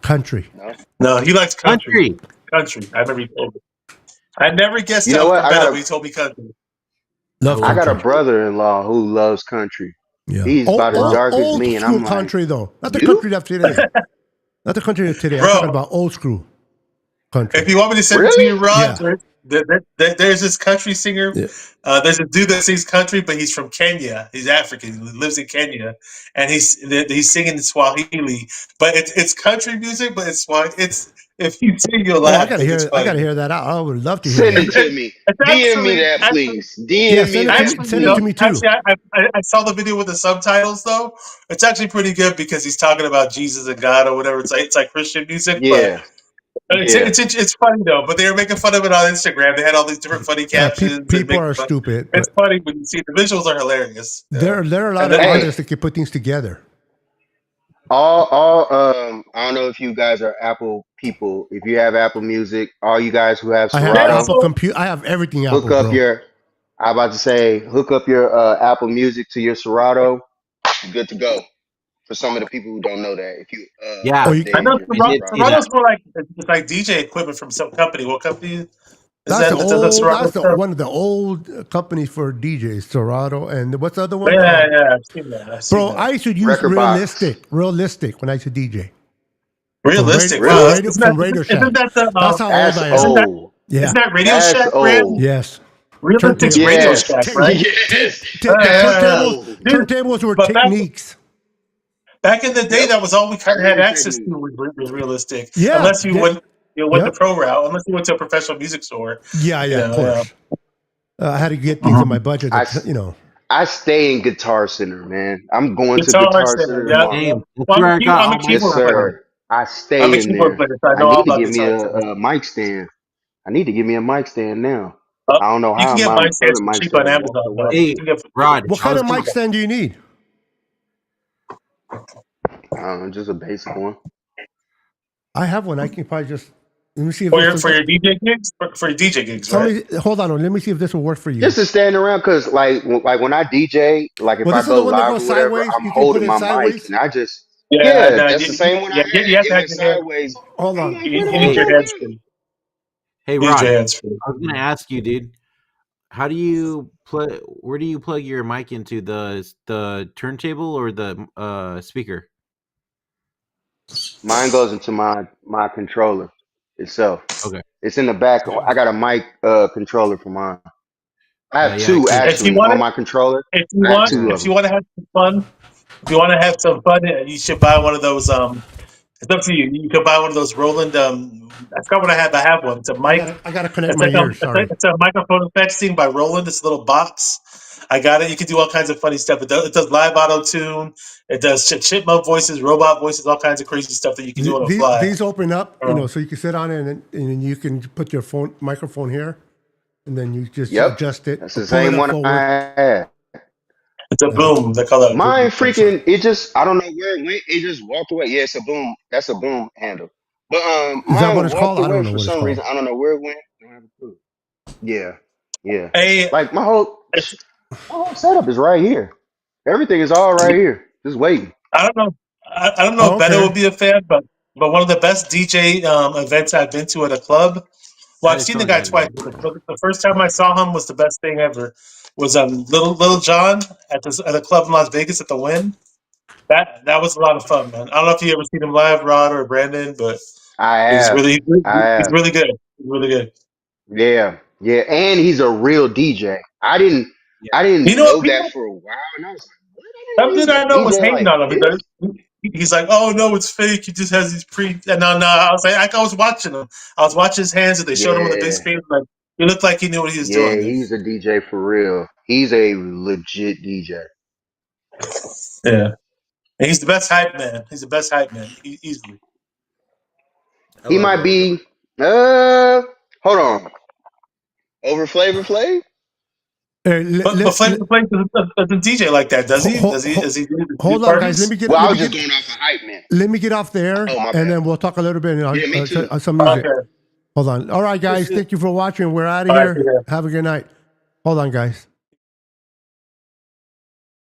Country. No. No, he likes country. Country. Country. I remember he told me. I never guessed You know that what? from Beto, but he told me country. Love Oh, I got a country. brother-in-law who loves country. Yeah. He's about as dark as Old me, and school I'm like, country though. Not the you country of today. Not the country of today. I'm talking Bro, about old school if country. you want me to send it to really? you, Rod, Yeah. there's this country singer. Yeah. There's a dude that sings country, but he's from Kenya. He's African. He lives in Kenya, and he's singing in Swahili. But it's country music, but it's Swahili. It's if you sing, you'll Oh, I laugh gotta because hear it's it. I gotta funny. hear that out. I would love to hear Send that. it to me. It's DM me that, actually, please. Yeah, DM me send it to that, me. actually, Send it to please. me too. I saw the video with the subtitles though. It's actually pretty good because he's talking about Jesus and God or whatever. It's like Christian music, but Yeah, yeah. it's funny though. But they were making fun of it on Instagram. They had all these different funny captions and People making are fun. stupid, It's but funny when you see the visuals are hilarious. there are a lot And of then Hey, artists that can put things together. I don't know if you guys are Apple people. If you have Apple Music, all you guys who have I have yeah, Serato, Apple so compute. I have everything hook Apple, up bro. your. I about to say, hook up your Apple Music to your Serato. You're good to go. For some of the people who don't know that, if you Oh, Yeah, you, I update know your I did see Serato. that. Serrano's more like it's like DJ equipment from some company. What company is that's the that? The old. Serato That's the stuff? one of the old companies for DJs. Serato and what's the other one? Yeah, I've seen that. I've seen Bro, that. I used to use Record box. realistic when I used to DJ Realistic. Wow, Really? From Radio isn't Shack. that the That's how old That's I am. isn't that old. Yeah. isn't that Radio That's Shack brand? old. Yes. Realistic's Turntables. Radio Yes. Shack, right? Yes. The That's turntables. old. Dude, Turntables were but techniques. back in the day, Yep. that was all we I kind of had remember access to Technique. was realistic, Yeah. unless you went the Yep. pro route, unless you went to a professional music store. Yeah. Of Yeah. course. I had to get things in my Mhm. budget. I, That, I stay in Guitar Center, man. I'm going to Guitar Guitar Center, Center yeah, tomorrow. yeah. Same. That's Well, where I got I'm a all my Yes, keyboard stuff player. from. sir. I I'm stay a in keyboard there. player, so I I know all need to about get me Guitar a, Center. a mic stand. I need to get me a mic stand now. Uh, I don't know you how can get my mic stands other for mic cheap on stand walked Amazon, but away. you Hey, can get for cheap. Rod, what I kind was of gonna mic stand do you need? Just a basic one. I have one. I can probably just let me see if For this your will, for your DJ gigs, for your DJ gigs, right? somebody hold on. Let me see if this will work for you. Just to stand around, cause like when I DJ, like if Well, I this is the go one that live goes or whatever, sideways. I'm You can put holding it my mic, sideways. and I just Yeah, yeah, no, that's the same one I you had. have to It have went your hand. sideways. Hold I'm on. like, where the You hell need hey, your that hands go? free. hey, You need your Rod. hands free. I was gonna ask you, dude. How do you plug? Where do you plug your mic into the turntable or the speaker? Mine goes into my controller itself. Okay. It's in the back. I got a mic controller for mine. I have Yeah, two because If you actually want on it, my controller. if you I have want, two yeah. of if you them. want to have some fun, if you want to have some fun, you should buy one of those. It's up to you. You could buy one of those Roland. I forgot what I have. I have one. It's a mic. I gotta connect It's my like ears. Sorry. it's a microphone effects thing by Roland. It's a little box. I got it. You can do all kinds of funny stuff. It does live auto tune. It does chipmunk voices, robot voices, all kinds of crazy stuff that you can do on the fly. These open up, Um, so you can sit on it and then you can put your phone microphone here, and then you just Yep, adjust it that's or the pull it same up one forward. I had. it's a boom. They call that a Mine boom. freaking it just I don't know where it went. It just walked away. Yeah, it's a boom. That's a boom handle. But Is that what mine it's walked called? I don't away know for what it's some called. reason. I don't know where it went. I don't have a clue. Yeah, yeah. Hey, Like it's, my whole setup is right here. Everything is all right here, just waiting. I don't know. I don't know Oh, if Beto would okay. be a fan, but one of the best DJ events I've been to at a club. Well, I I've just seen the told you guy I didn't twice. know. But the first time I saw him was the best thing ever. Was Little John at a club in Las Vegas at the Wynn. That was a lot of fun, man. I don't know if you ever seen him live, Rod or Brandon, but I he's have, really I he's have. really good. He's really good. Yeah, yeah. And he's a real DJ. Yeah. I You didn't know what? know that People, for a while, and I was like, what? I didn't know some he dude was I a know was DJ hating like on him. this. He's like, "Oh no, it's fake. He just has these pre." And no, I was like, I was watching him. I was watching his hands, and they showed him on the big Yeah, screen. Like He looked like he knew what he was Yeah, doing, man. he's a DJ for real. He's a legit DJ. Yeah. And he's the best hype man. He's the best hype man, easily. He might be. Hold on. Over Flavor Flav? But Flavor Flav doesn't DJ like that, does he? Does he? Does he do the hold on, guys. parties? Well, I was just going off a hype man. Let me get off there, Oh, my and bad. then we'll talk a little bit Yeah, me too. on some music. Okay. Hold on. All right, guys. Thank you for watching. We're out of All here. right, yeah. Have a good night. Hold on, guys.